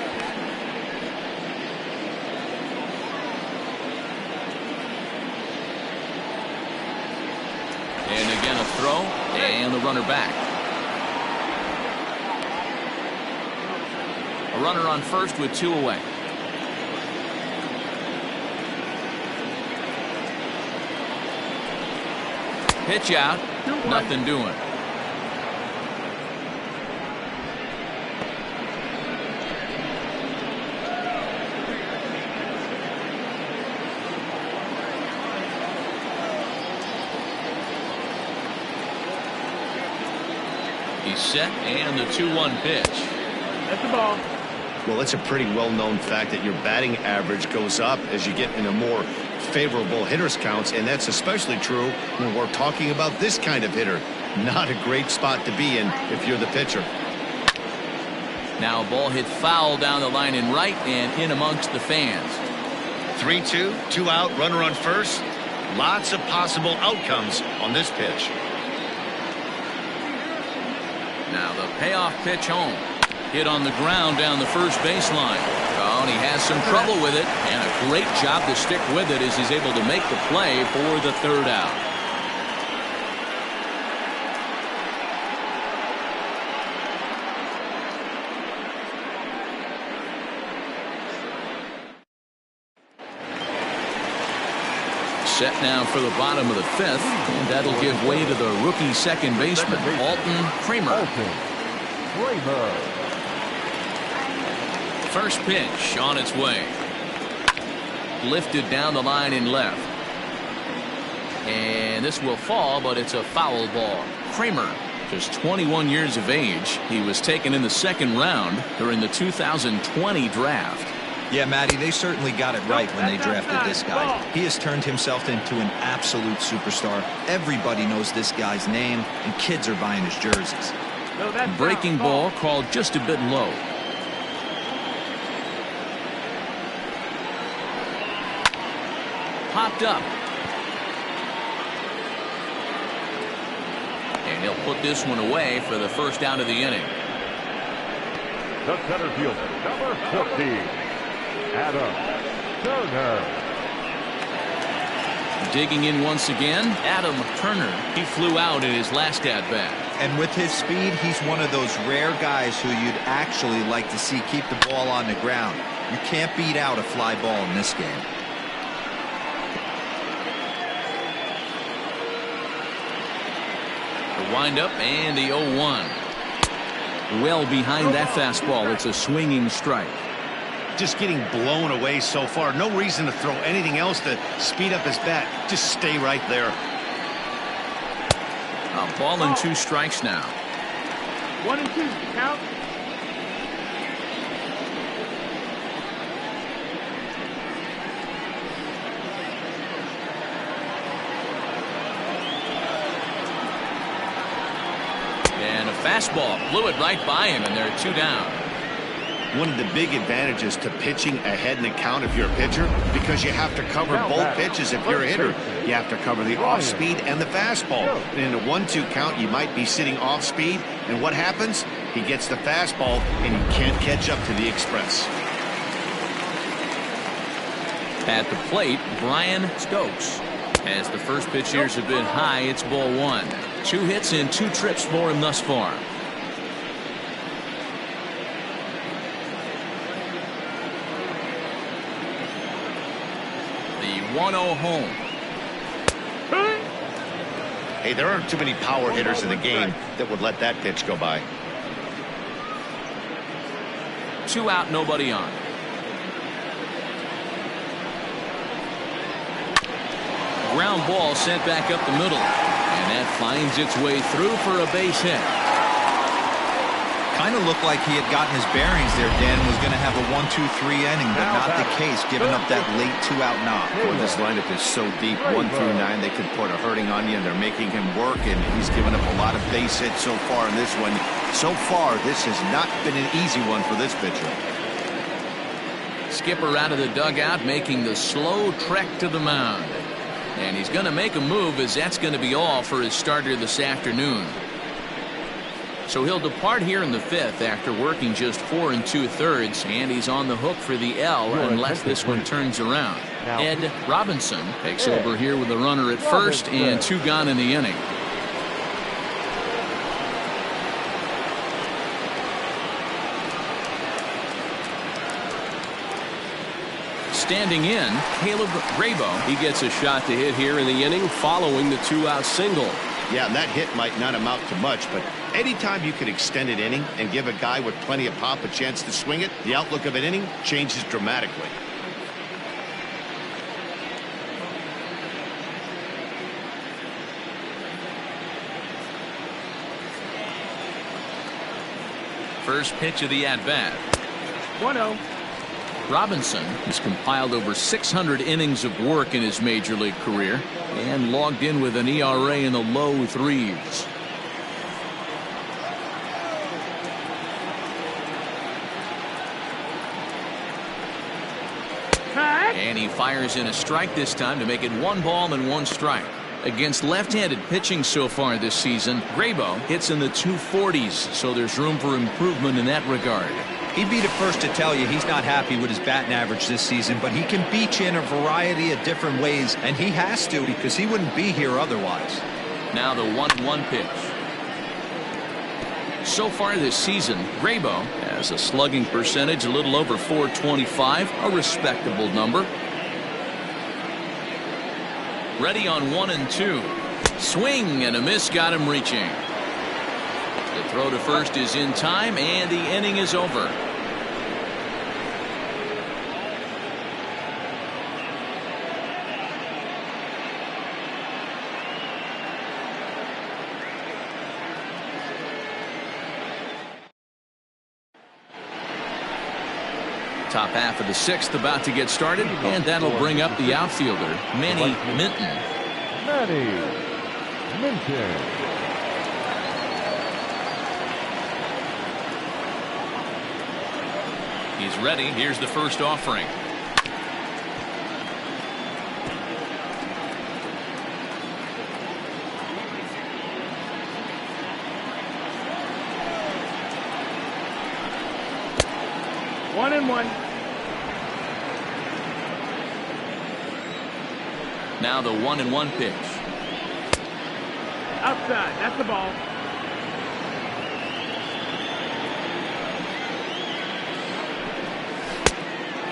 And again a throw, and the runner back. A runner on first with 2 away. Pitch out, nothing doing. He's set, and the 2-1 pitch. That's the ball. Well, it's a pretty well-known fact that your batting average goes up as you get into more favorable hitters counts, and that's especially true when we're talking about this kind of hitter. Not a great spot to be in if you're the pitcher. Now a ball hit foul down the line in right and in amongst the fans. 3-2, 2 out, runner on first. Lots of possible outcomes on this pitch. Now the payoff pitch home. Hit on the ground down the first baseline. Oh, and he has some trouble with it, and a great job to stick with it as he's able to make the play for the 3rd out. Set now for the bottom of the 5th, and that'll give way to the rookie second baseman, Alton Kramer. First pitch on its way. Lifted down the line in left. And this will fall, but it's a foul ball. Kramer, just 21 years of age. He was taken in the 2nd round during the 2020 draft. Yeah, Matty, they certainly got it right when they drafted this guy. He has turned himself into an absolute superstar. Everybody knows this guy's name, and kids are buying his jerseys. Breaking ball called just a bit low. Popped up. And he'll put this one away for the 1st out of the inning. The center fielder, number 50, Adam Turner. Digging in once again, Adam Turner. He flew out in his last at-bat. And with his speed, he's one of those rare guys who you'd actually like to see keep the ball on the ground. You can't beat out a fly ball in this game. The windup and the 0-1. Well behind that fastball. It's a swinging strike. Just getting blown away so far. No reason to throw anything else to speed up his bat. Just stay right there. A ball and 2 strikes now. 1 and 2, count. And a fastball blew it right by him, and there are 2 down. One of the big advantages to pitching ahead in the count if you're a pitcher, because you have to cover both pitches if you're a hitter. You have to cover the off speed and the fastball. And in a 1-2 count, you might be sitting off speed, and what happens? He gets the fastball, and he can't catch up to the express. At the plate, Brian Stokes. As the first pitch here's a bit high, it's ball 1. 2 hits and 2 trips for him thus far. The 1-0 home. Hey, there aren't too many power hitters in the game that would let that pitch go by. 2 out, nobody on. Ground ball sent back up the middle, and that finds its way through for a base hit. Kind of looked like he had gotten his bearings there. Dan was going to have a 1-2-3 inning, but not the case, giving up that late 2-out knock. Boy, this lineup is so deep, 1 through 9, they could put a hurting on you, and they're making him work, and he's given up a lot of base hits so far in this one. So far, this has not been an easy one for this pitcher. Skipper out of the dugout, making the slow trek to the mound. And he's going to make a move, as that's going to be all for his starter this afternoon. So he'll depart here in the 5th after working just 4 2/3, and he's on the hook for the L unless this one turns around. Ed Robinson takes over here with a runner at first and 2 gone in the inning. Standing in, Caleb Grabo. He gets a shot to hit here in the inning following the 2-out single. Yeah, and that hit might not amount to much, but anytime you can extend an inning and give a guy with plenty of pop a chance to swing it, the outlook of an inning changes dramatically. First pitch of the at-bat. 1-0. Robinson has compiled over 600 innings of work in his major league career and logged in with an ERA in the low 3s. And he fires in a strike this time to make it 1 ball and 1 strike. Against left-handed pitching so far this season, Grabo hits in the 240s, so there's room for improvement in that regard. He'd be the first to tell you he's not happy with his batting average this season, but he can beat you in a variety of different ways, and he has to because he wouldn't be here otherwise. Now the 1-1 pitch. So far this season, Grabo has a slugging percentage a little over .425, a respectable number. Ready on 1 and 2. Swing and a miss got him reaching. The throw to first is in time, and the inning is over. Top half of the 6th about to get started, and that'll bring up the outfielder, Manny Minton. Manny Minton. He's ready. Here's the first offering. 1-1. Now the 1-1 pitch. Outside. That's the ball.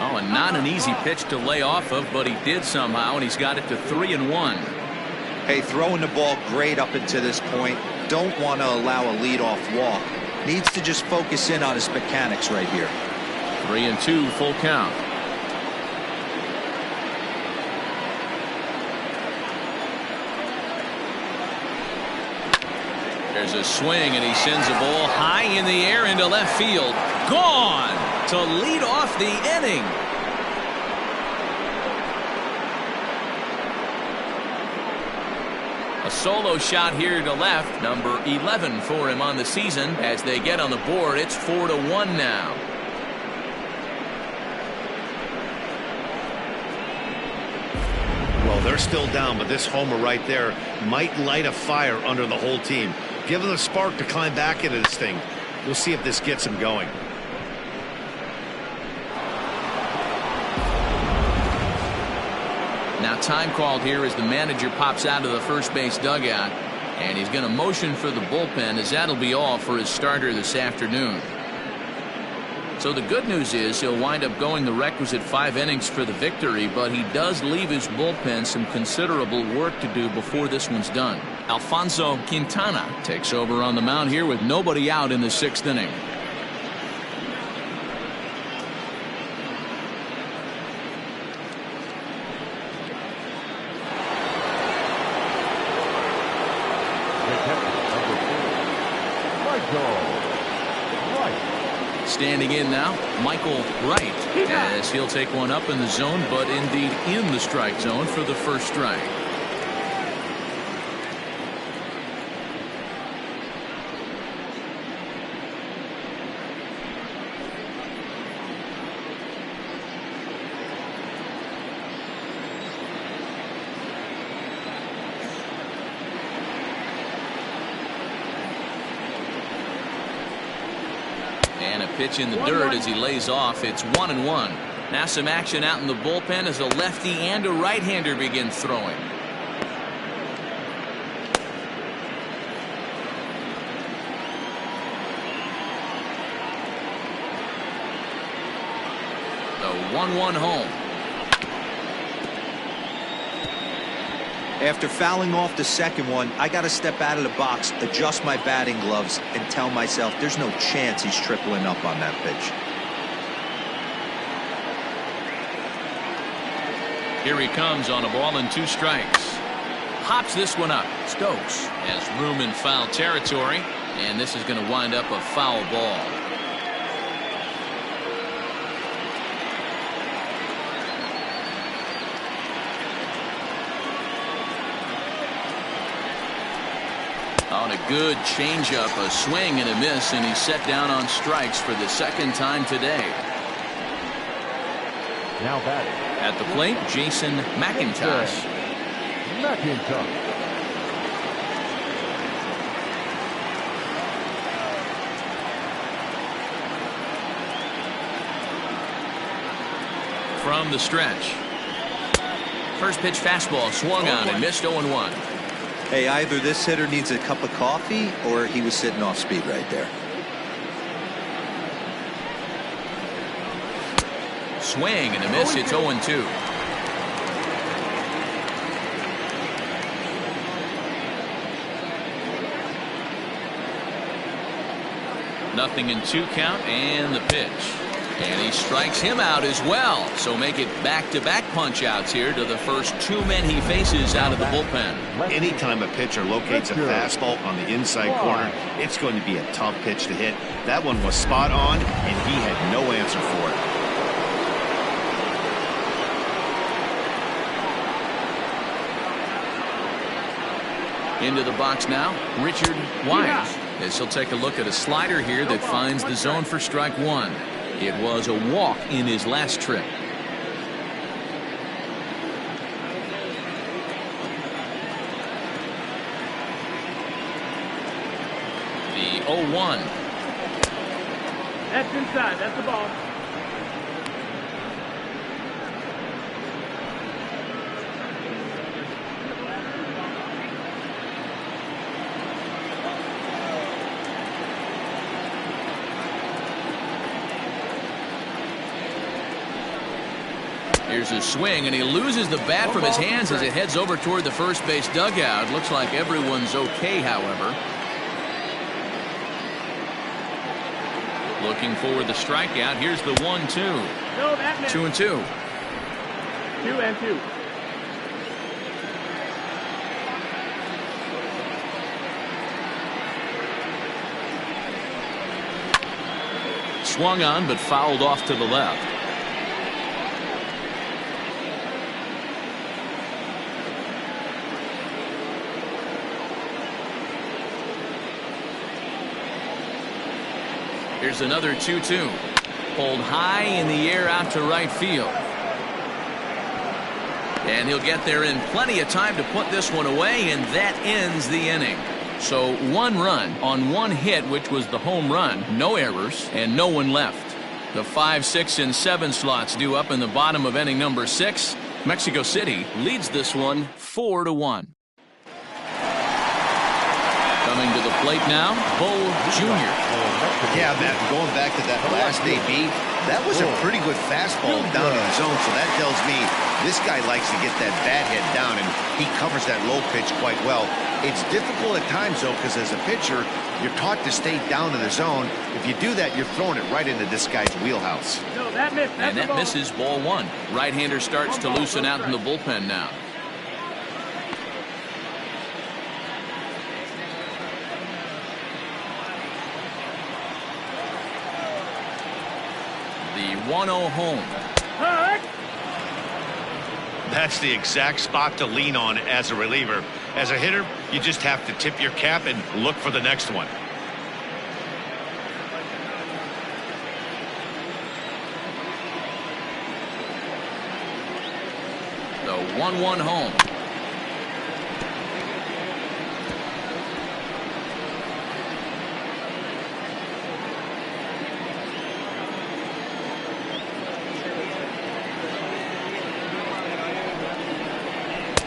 Oh, and not an easy pitch to lay off of, but he did somehow, and he's got it to 3-1. Hey, throwing the ball great up until this point. Don't want to allow a leadoff walk. Needs to just focus in on his mechanics right here. 3-2, full count. There's a swing, and he sends a ball high in the air into left field. Gone to lead off the inning. A solo shot here to left, number 11 for him on the season. As they get on the board, it's 4-1 now. Well, they're still down, but this homer right there might light a fire under the whole team. Give them a spark to climb back into this thing. We'll see if this gets them going. Now time called here as the manager pops out of the first base dugout, and he's going to motion for the bullpen, as that'll be all for his starter this afternoon. So the good news is he'll wind up going the requisite 5 innings for the victory, but he does leave his bullpen some considerable work to do before this one's done. Alfonso Quintana takes over on the mound here with nobody out in the 6th inning. Standing in now, Michael Wright, as he'll take one up in the zone, but indeed in the strike zone for the first strike. And a pitch in the dirt as he lays off. It's 1-1. Now some action out in the bullpen as a lefty and a right-hander begin throwing. The 1-1 home. After fouling off the second one, I got to step out of the box, adjust my batting gloves, and tell myself there's no chance he's tripling up on that pitch. Here he comes on a ball and 2 strikes. Hops this one up. Stokes has room in foul territory, and this is going to wind up a foul ball. On a good changeup, a swing and a miss, and he's set down on strikes for the 2nd time today. Now batting. At the plate, Jason McIntosh. From the stretch. First pitch fastball swung on and missed 0-1. Hey, either this hitter needs a cup of coffee or he was sitting off speed right there. Swing and a miss. It's 0-2. Nothing in 2 count, and the pitch. And he strikes him out as well. So make it back-to-back punch-outs here to the first 2 men he faces out of the bullpen. Anytime a pitcher locates a fastball on the inside corner, it's going to be a tough pitch to hit. That one was spot on, and he had no answer for it. Into the box now, Richard Wise, as he'll take a look at a slider here that finds the zone for strike 1. It was a walk in his last trip. The 0-1. That's inside. That's the ball. Here's a swing, and he loses the bat from his hands as it heads over toward the first base dugout. Looks like everyone's okay, however. Looking for the strikeout. Here's the 1-2. No, that missed. 2-2. 2-2. Swung on, but fouled off to the left. Here's another 2-2. Pulled high in the air out to right field. And he'll get there in plenty of time to put this one away, and that ends the inning. So 1 run on 1 hit, which was the home run, no errors, and no one left. The 5, 6, and 7 slots due up in the bottom of inning number 6. Mexico City leads this one 4-1. Coming to the plate now, Bull Jr. Yeah, Matt, going back to that last AB, that was a pretty good fastball down in the zone, so that tells me this guy likes to get that bat head down, and he covers that low pitch quite well. It's difficult at times, though, because as a pitcher, you're taught to stay down in the zone. If you do that, you're throwing it right into this guy's wheelhouse. No, that missed. And that misses, ball 1. Right-hander starts to loosen out in the bullpen now. The 1-0 home. That's the exact spot to lean on as a reliever. As a hitter, you just have to tip your cap and look for the next one. The 1-1 home.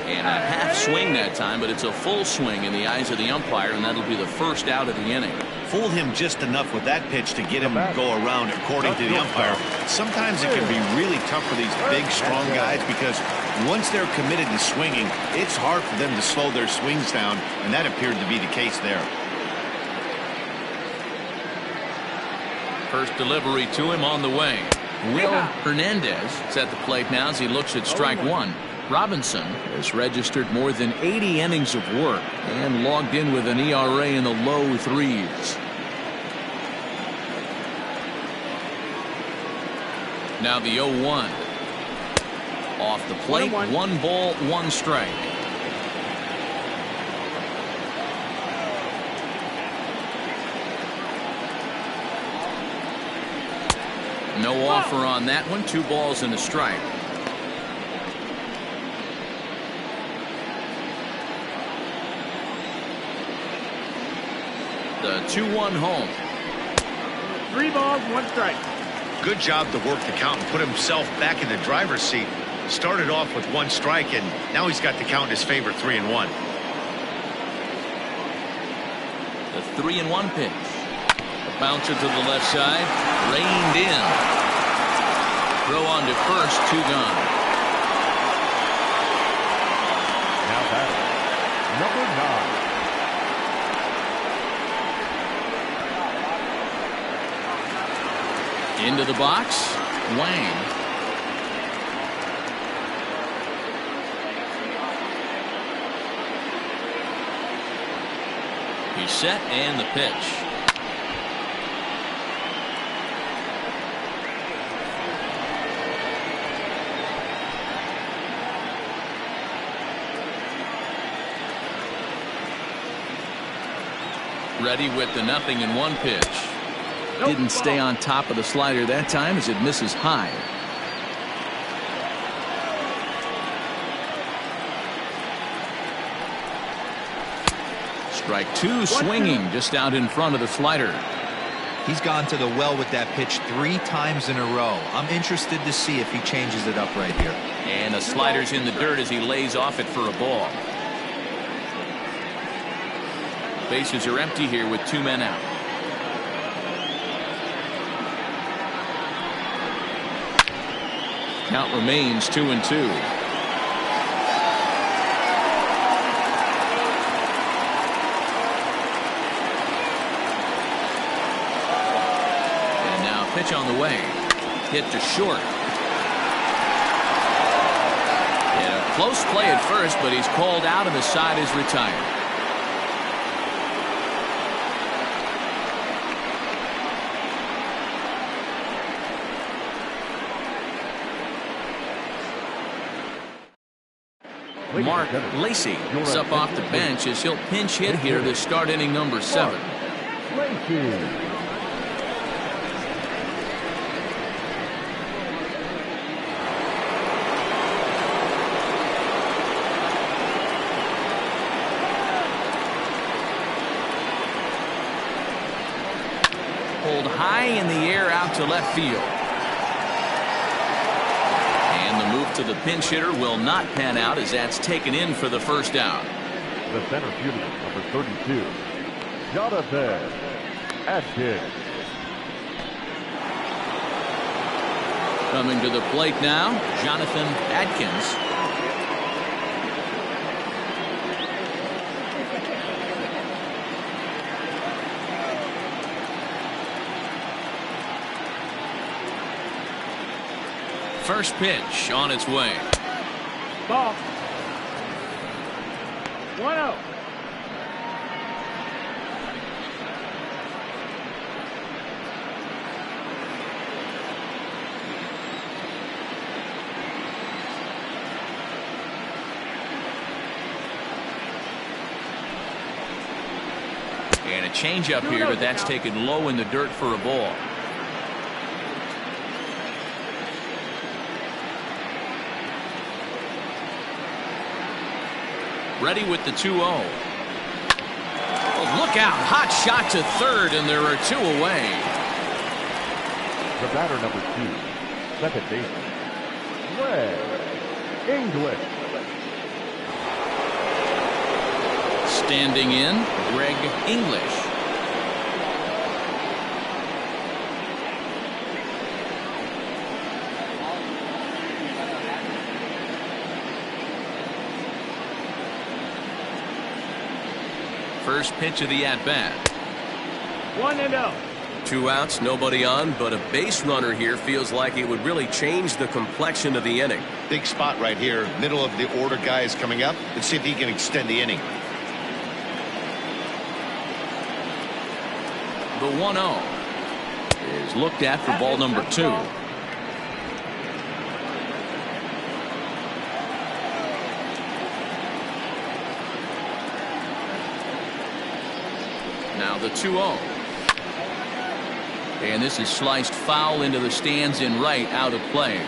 And a half swing that time, but it's a full swing in the eyes of the umpire, and that'll be the first out of the inning. Fooled him just enough with that pitch to get him to go around, according to the umpire. Sometimes it can be really tough for these big, strong guys because once they're committed to swinging, it's hard for them to slow their swings down, and that appeared to be the case there. First delivery to him on the way. Will Hernandez is at the plate now as he looks at strike 1. Robinson has registered more than 80 innings of work and logged in with an ERA in the low 3s. Now the 0-1. Off the plate, 1 ball, 1 strike. No offer on that one. 2 balls and a strike. The 2-1 home. 3 balls, 1 strike. Good job to work the count and put himself back in the driver's seat. Started off with 1 strike, and now he's got the count in his favor, 3-1. The 3-1 pitch. A bouncer to the left side. Reined in. Throw on to first. 2 gone. Now batting, number 9. Into the box, Wang. He's set and the pitch. Ready with the 0-1 pitch. Didn't stay on top of the slider that time as it misses high. Strike 2, swinging just out in front of the slider. He's gone to the well with that pitch 3 times in a row. I'm interested to see if he changes it up right here. And the slider's in the dirt as he lays off it for a ball. Bases are empty here with 2 men out. Count remains 2-2. Pitch on the way. Hit to short. And a close play at first, but he's called out and the side is retired. Mark Lacey is up off the bench as he'll pinch hit here to start inning number 7. Pulled high in the air out to left field. And the move to the pinch hitter will not pan out as that's taken in for the first out. The center fielder, number 32, Jonathan Atkins. Coming to the plate now, Jonathan Atkins. First pitch on its way. Ball. 1-0. And a changeup here, but that's taken low in the dirt for a ball. Ready with the 2-0. Oh, look out. Hot shot to third, and there are 2 away. The batter, number 2, second baseman, Greg English. Standing in, Greg English. First pitch of the at-bat. 1-0. 2 outs, nobody on, but a base runner here feels like it would really change the complexion of the inning. Big spot right here. Middle of the order guy is coming up. Let's see if he can extend the inning. The 1-0 is looked at for ball number 2. Now the 2-0. And this is sliced foul into the stands in right, out of play.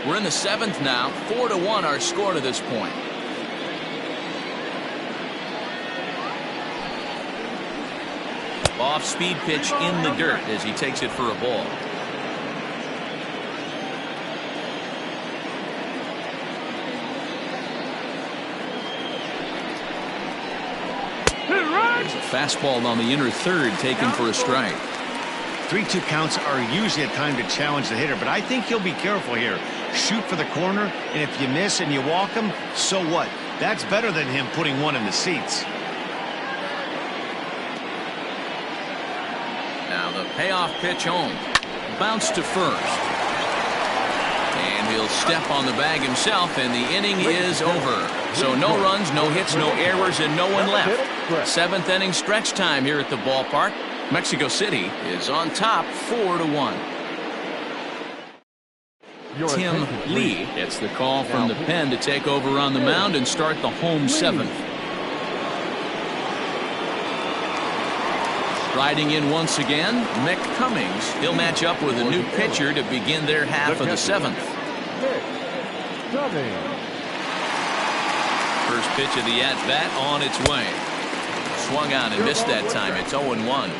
We're in the 7th now. 4-1 our score to this point. Off-speed pitch in the dirt as he takes it for a ball. There's a fastball on the inner third taken for a strike. 3-2 counts are usually a time to challenge the hitter, but I think he'll be careful here. Shoot for the corner, and if you miss and you walk him, so what? That's better than him putting one in the seats. Now the payoff pitch home. Bounce to first. And he'll step on the bag himself, and the inning is over. So no runs, no hits, no errors, and no one left. 7th inning stretch time here at the ballpark. Mexico City is on top 4-1. Tim Lee gets the call from the pen to take over on the mound and start the home 7th. Riding in once again, Mick Cummings. He'll match up with a new pitcher to begin their half of the 7th. First pitch of the at-bat on its way. Swung on and missed that time. It's 0-1.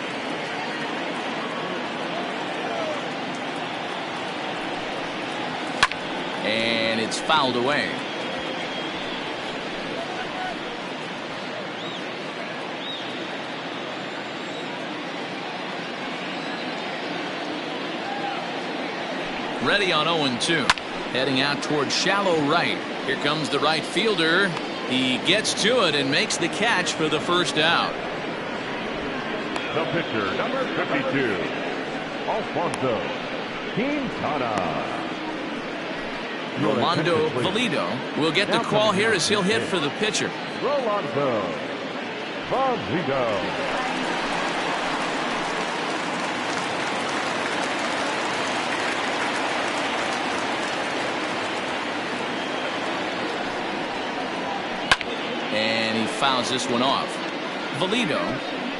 And it's fouled away. Ready on 0-2. Heading out towards shallow right. Here comes the right fielder. He gets to it and makes the catch for the first out. The pitcher, number 52, Alfonso Quintana. Rolando Valido will get the call here as he'll hit for the pitcher. Rolando Valido. And he fouls this one off. Valido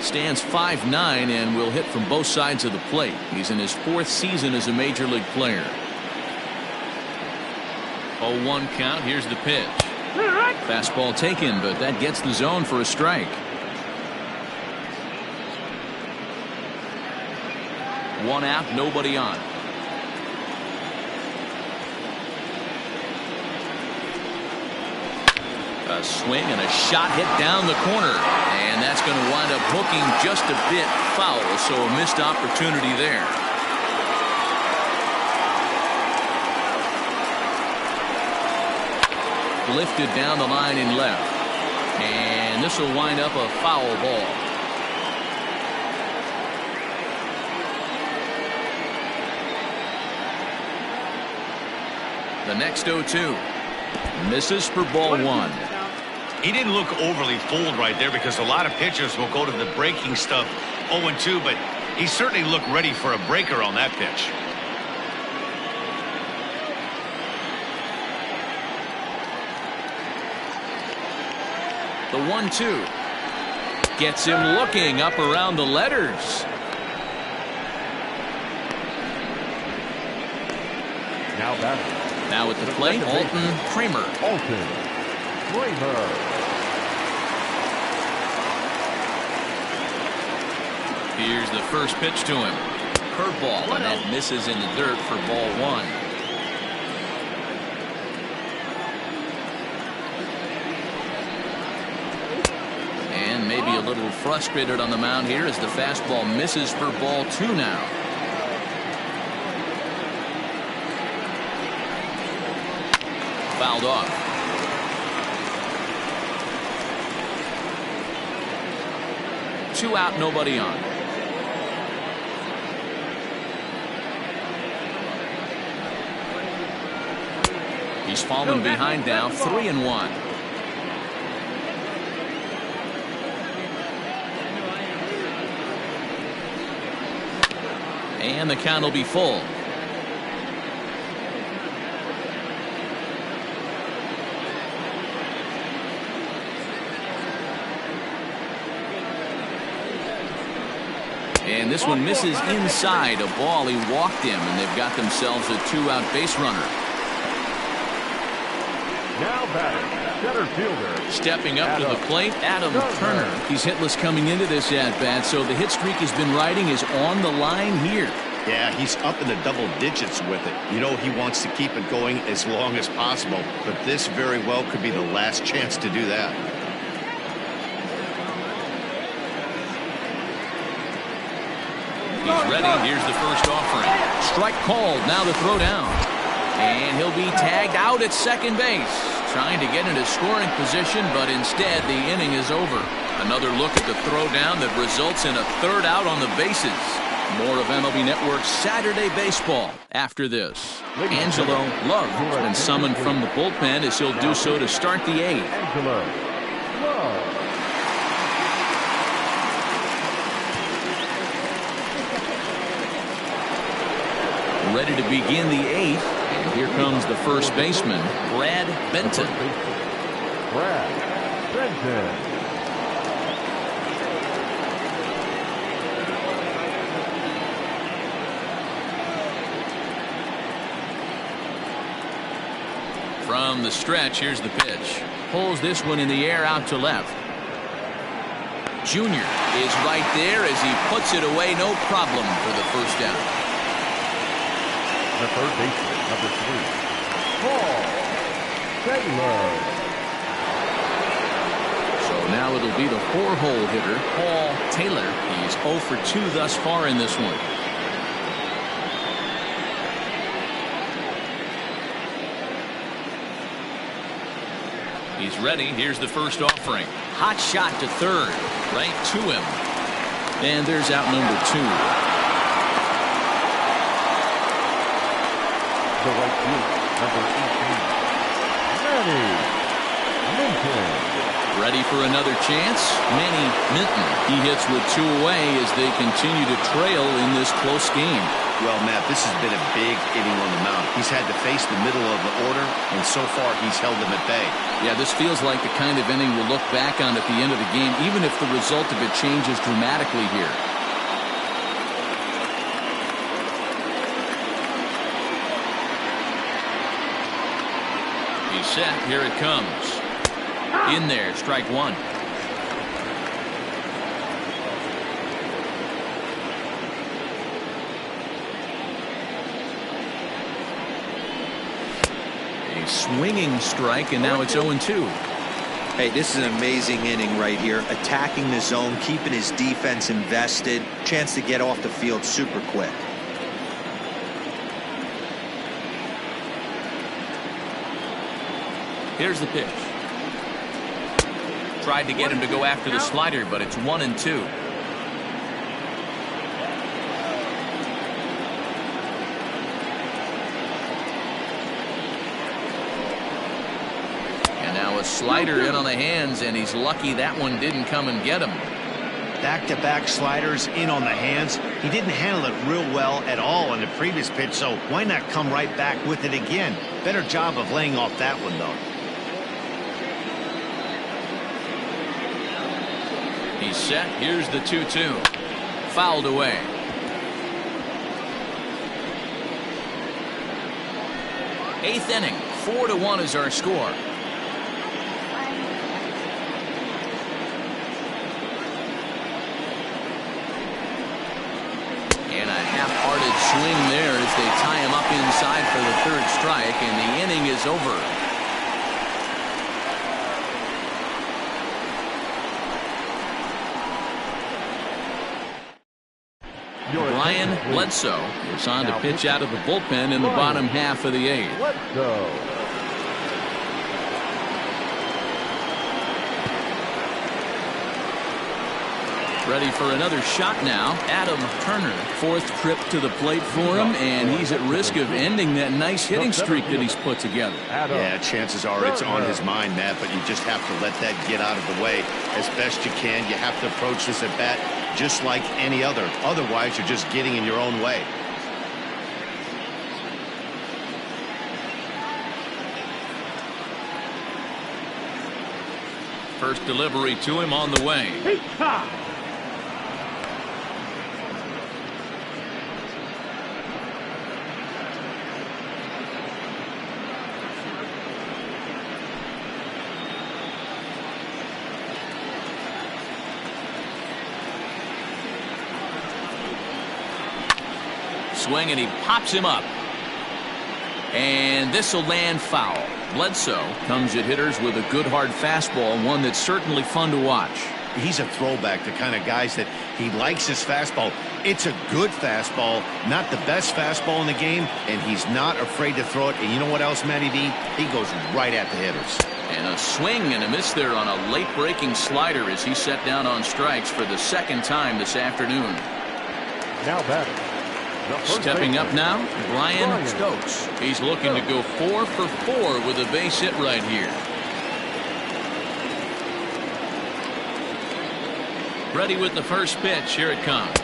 stands 5'9" and will hit from both sides of the plate. He's in his 4th season as a major league player. 0-1 count. Here's the pitch. Fastball taken, but that gets the zone for a strike. 1 out, nobody on. A swing and a shot hit down the corner, and that's going to wind up hooking just a bit foul, so a missed opportunity there. Lifted down the line in left, and this will wind up a foul ball. The next 0-2 misses for ball 1. He didn't look overly fooled right there because a lot of pitchers will go to the breaking stuff 0-2, but he certainly looked ready for a breaker on that pitch. The 1-2 gets him looking up around the letters. Now batting. Now at the plate, Alton Kramer. Alton Kramer. Here's the first pitch to him. Curveball, and that misses in the dirt for ball 1. And maybe a little frustrated on the mound here as the fastball misses for ball 2 now. Fouled off. Two out, nobody on. He's fallen behind now, 3-1. And the count will be full. And this one misses inside a ball. He walked him, and they've got themselves a 2-out base runner. Now batting, center fielder. Stepping up to the plate, Adam Turner. He's hitless coming into this at-bat, so the hit streak he's been riding is on the line here. Yeah, he's up in the double digits with it. You know he wants to keep it going as long as possible, but this very well could be the last chance to do that. He's ready. Here's the first offering. Strike called. Now the throw down. And he'll be tagged out at second base. Trying to get into scoring position, but instead the inning is over. Another look at the throw down that results in a 3rd out on the bases. More of MLB Network's Saturday Baseball after this. Angelo Love has been summoned from the bullpen as he'll do so to start the 8th. Angelo Love. Ready to begin the 8th, and here comes the first baseman, Brad Benton. Brad Benton. From the stretch, here's the pitch. Pulls this one in the air out to left. Junior is right there as he puts it away, no problem for the first out. The third baseman, number 3, Paul Taylor. So now it'll be the 4-hole hitter, Paul Taylor. He's 0 for 2 thus far in this one. He's ready. Here's the first offering. Hot shot to third. Right to him. And there's out number 2. The right fielder, number 18, Manny Minton. Ready for another chance? Manny Minton. He hits with 2 away as they continue to trail in this close game. Well, Matt, this has been a big inning on the mound. He's had to face the middle of the order, and so far he's held them at bay. Yeah, this feels like the kind of inning we'll look back on at the end of the game, even if the result of it changes dramatically here. He's set. Here it comes. In there, strike 1. A swinging strike, and now it's 0-2. Hey, this is an amazing inning right here. Attacking the zone, keeping his defense invested. Chance to get off the field super quick. Here's the pitch. Tried to get him to go after the slider, but it's 1-2. And now a slider in on the hands, and he's lucky that one didn't come and get him. Back-to-back sliders in on the hands. He didn't handle it real well at all on the previous pitch, so why not come right back with it again? Better job of laying off that one, though. He's set. Here's the 2-2. Fouled away. Eighth inning. 4-1 is our score. And a half-hearted swing there as they tie him up inside for the 3rd strike, and the inning is over. Brian Bledsoe is on to pitch out of the bullpen in the bottom half of the 8th. Bledsoe. Ready for another shot now. Adam Turner, 4th trip to the plate for him, and he's at risk of ending that nice hitting streak that he's put together. Yeah, chances are it's on his mind, Matt, but you just have to let that get out of the way as best you can. You have to approach this at bat just like any other. Otherwise, you're just getting in your own way. First delivery to him on the way. Swing, and he pops him up. And this will land foul. Bledsoe comes at hitters with a good hard fastball, one that's certainly fun to watch. He's a throwback, the kind of guys that he likes his fastball. It's a good fastball, not the best fastball in the game, and he's not afraid to throw it. And you know what else, Matty B? He goes right at the hitters. And a swing and a miss there on a late-breaking slider as he set down on strikes for the 2nd time this afternoon. Now batting. Stepping up now, Brian Stokes. He's looking to go 4 for 4 with a base hit right here. Ready with the first pitch. Here it comes.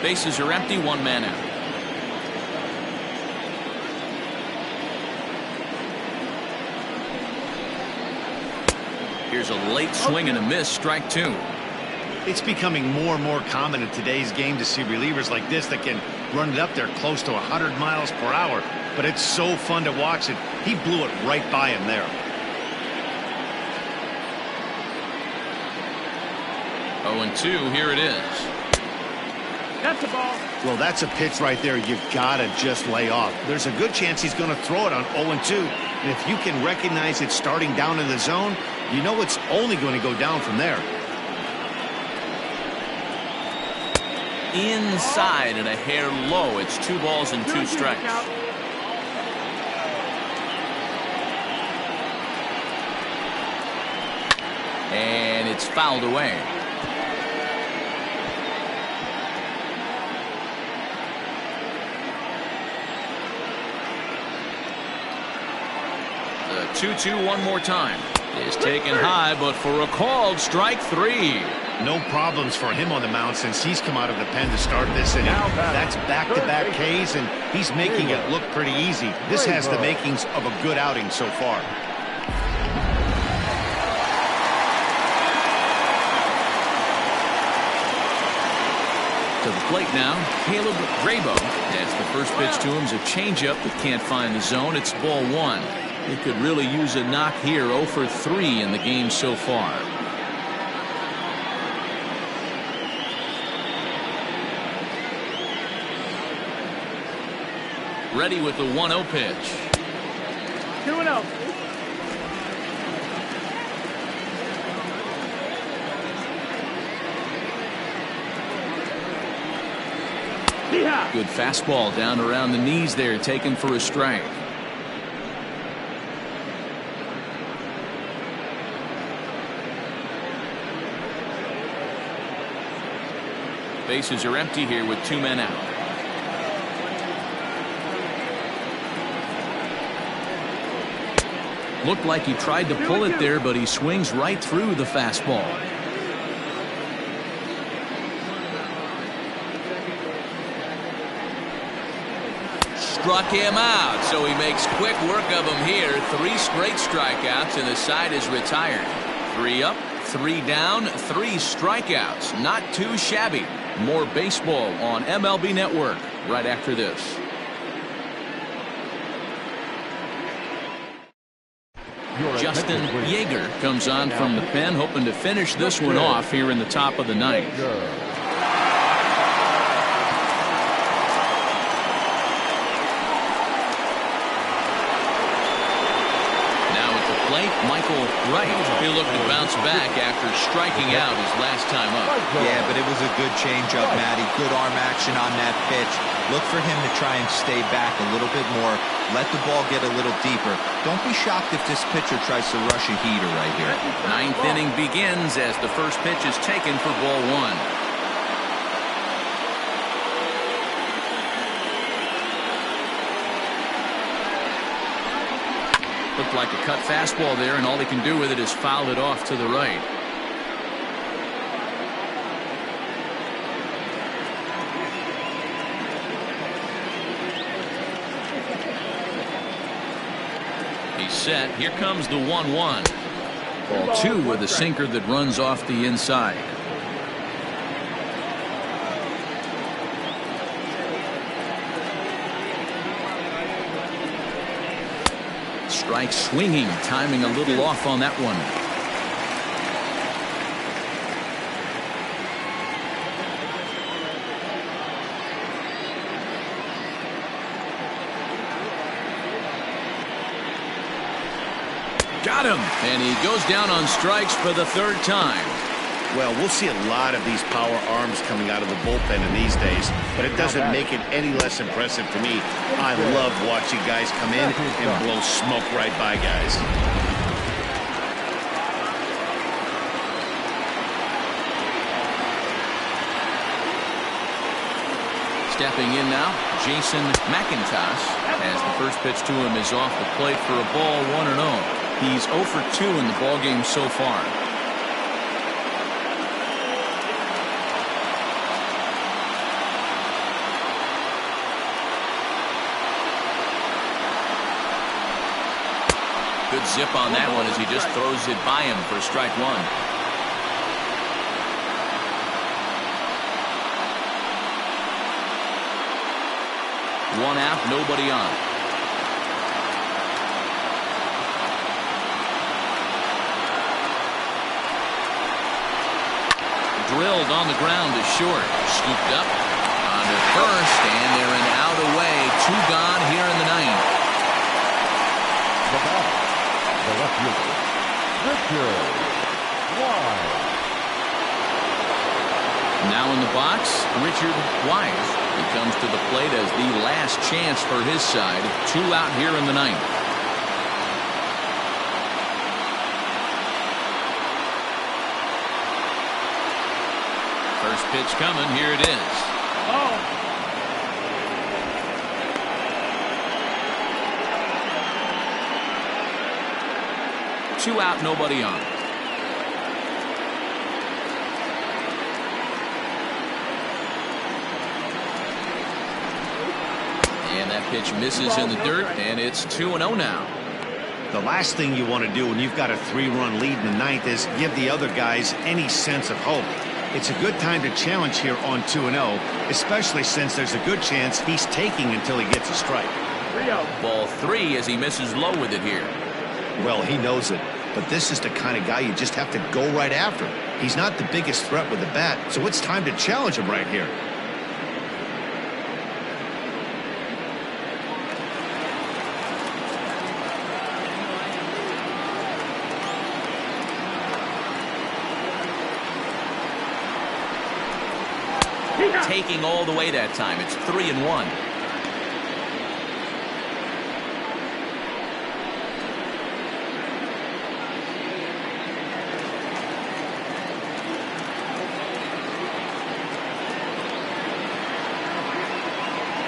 Bases are empty, 1 man out. Here's a late swing and a miss, strike 2. It's becoming more and more common in today's game to see relievers like this that can run it up there close to 100 miles per hour. But it's so fun to watch it. He blew it right by him there. 0-2, here it is. That's the ball. Well, that's a pitch right there you gotta just lay off. There's a good chance he's going to throw it on 0-2. And if you can recognize it starting down in the zone, you know it's only going to go down from there. Inside and a hair low. It's 2 balls and 2 strikes. And it's fouled away. The 2-2 one more time is taken high, but for a called strike 3. No problems for him on the mound since he's come out of the pen to start this inning. That's back-to-back Ks, and he's making it look pretty easy. This has the makings of a good outing so far. To the plate now, Caleb Grabo. That's the first pitch to him is a changeup that can't find the zone. It's ball 1. He could really use a knock here. 0 for 3 in the game so far. Ready with the 1-0 pitch. 2-0. Good fastball down around the knees there, taken for a strike. Bases are empty here with 2 men out. Looked like he tried to pull it there, but he swings right through the fastball. Struck him out, so he makes quick work of him here. 3 straight strikeouts, and the side is retired. 3 up, 3 down, 3 strikeouts. Not too shabby. More baseball on MLB Network right after this. Justin Yeager comes on from the pen, hoping to finish this one off here in the top of the 9th. Michael Wright. He'll look to bounce back after striking out his last time up. Yeah, but it was a good changeup, Matty. Good arm action on that pitch. Look for him to try and stay back a little bit more. Let the ball get a little deeper. Don't be shocked if this pitcher tries to rush a heater right here. 9th inning begins as the first pitch is taken for ball 1. Looked like a cut fastball there, and all he can do with it is foul it off to the right. He's set. Here comes the 1-1. Ball 2 with a sinker that runs off the inside. Strike swinging, timing a little off on that one. Got him, and he goes down on strikes for the 3rd time. Well, we'll see a lot of these power arms coming out of the bullpen in these days, but it doesn't make it any less impressive to me. I love watching guys come in and blow smoke right by guys. Stepping in now, Jason McIntosh, as the first pitch to him is off the plate for a ball 1-0. He's 0 for 2 in the ballgame so far. Good zip on that one as he just throws it by him for strike 1. One out, nobody on. Drilled on the ground to short. Scooped up onto first, and they're an out away. 2 gone here in the 9th. The left fielder, Richard Wise. Now in the box, Richard Wise. He comes to the plate as the last chance for his side. 2 out here in the 9th. Pitch coming. Here it is. Oh. 2 out, nobody on. And that pitch misses in the dirt, and it's 2-0 now. The last thing you want to do when you've got a 3-run lead in the ninth is give the other guys any sense of hope. It's a good time to challenge here on 2-0, especially since there's a good chance he's taking until he gets a strike. 3-0. Ball 3 as he misses low with it here. Well, he knows it, but this is the kind of guy you just have to go right after. He's not the biggest threat with the bat, so it's time to challenge him right here. Taking all the way that time. It's 3-1.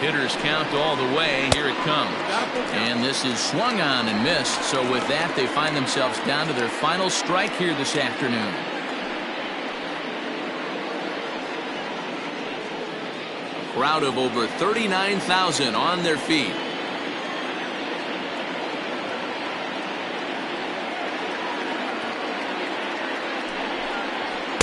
Hitters count all the way. Here it comes. And this is swung on and missed. So with that, they find themselves down to their final strike here this afternoon. Crowd of over 39,000 on their feet.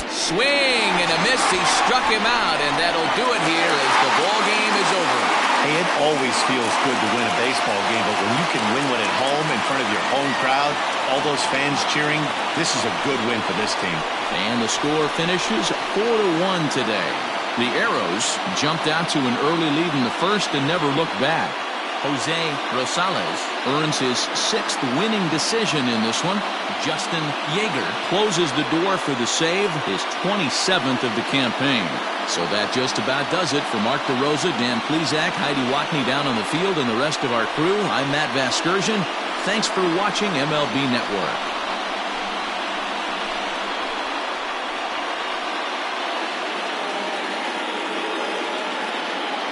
Swing and a miss. He struck him out, and that'll do it here as the ball game is over. Hey, it always feels good to win a baseball game, but when you can win one at home in front of your home crowd, all those fans cheering, this is a good win for this team. And the score finishes 4-1 today. The Arrows jumped out to an early lead in the first and never looked back. Jose Rosales earns his 6th winning decision in this one. Justin Yeager closes the door for the save, his 27th of the campaign. So that just about does it for Mark DeRosa, Dan Plesac, Heidi Watney down on the field, and the rest of our crew. I'm Matt Vasgersian. Thanks for watching MLB Network.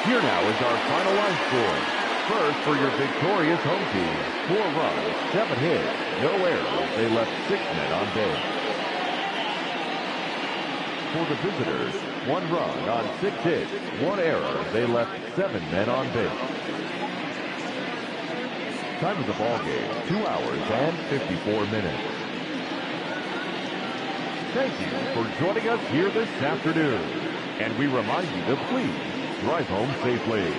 Here now is our final line score. First, for your victorious home team, 4 runs, 7 hits, no errors. They left 6 men on base. For the visitors, 1 run on 6 hits, 1 error. They left 7 men on base. Time of the ball game, 2 hours and 54 minutes. Thank you for joining us here this afternoon. And we remind you to please drive home safely.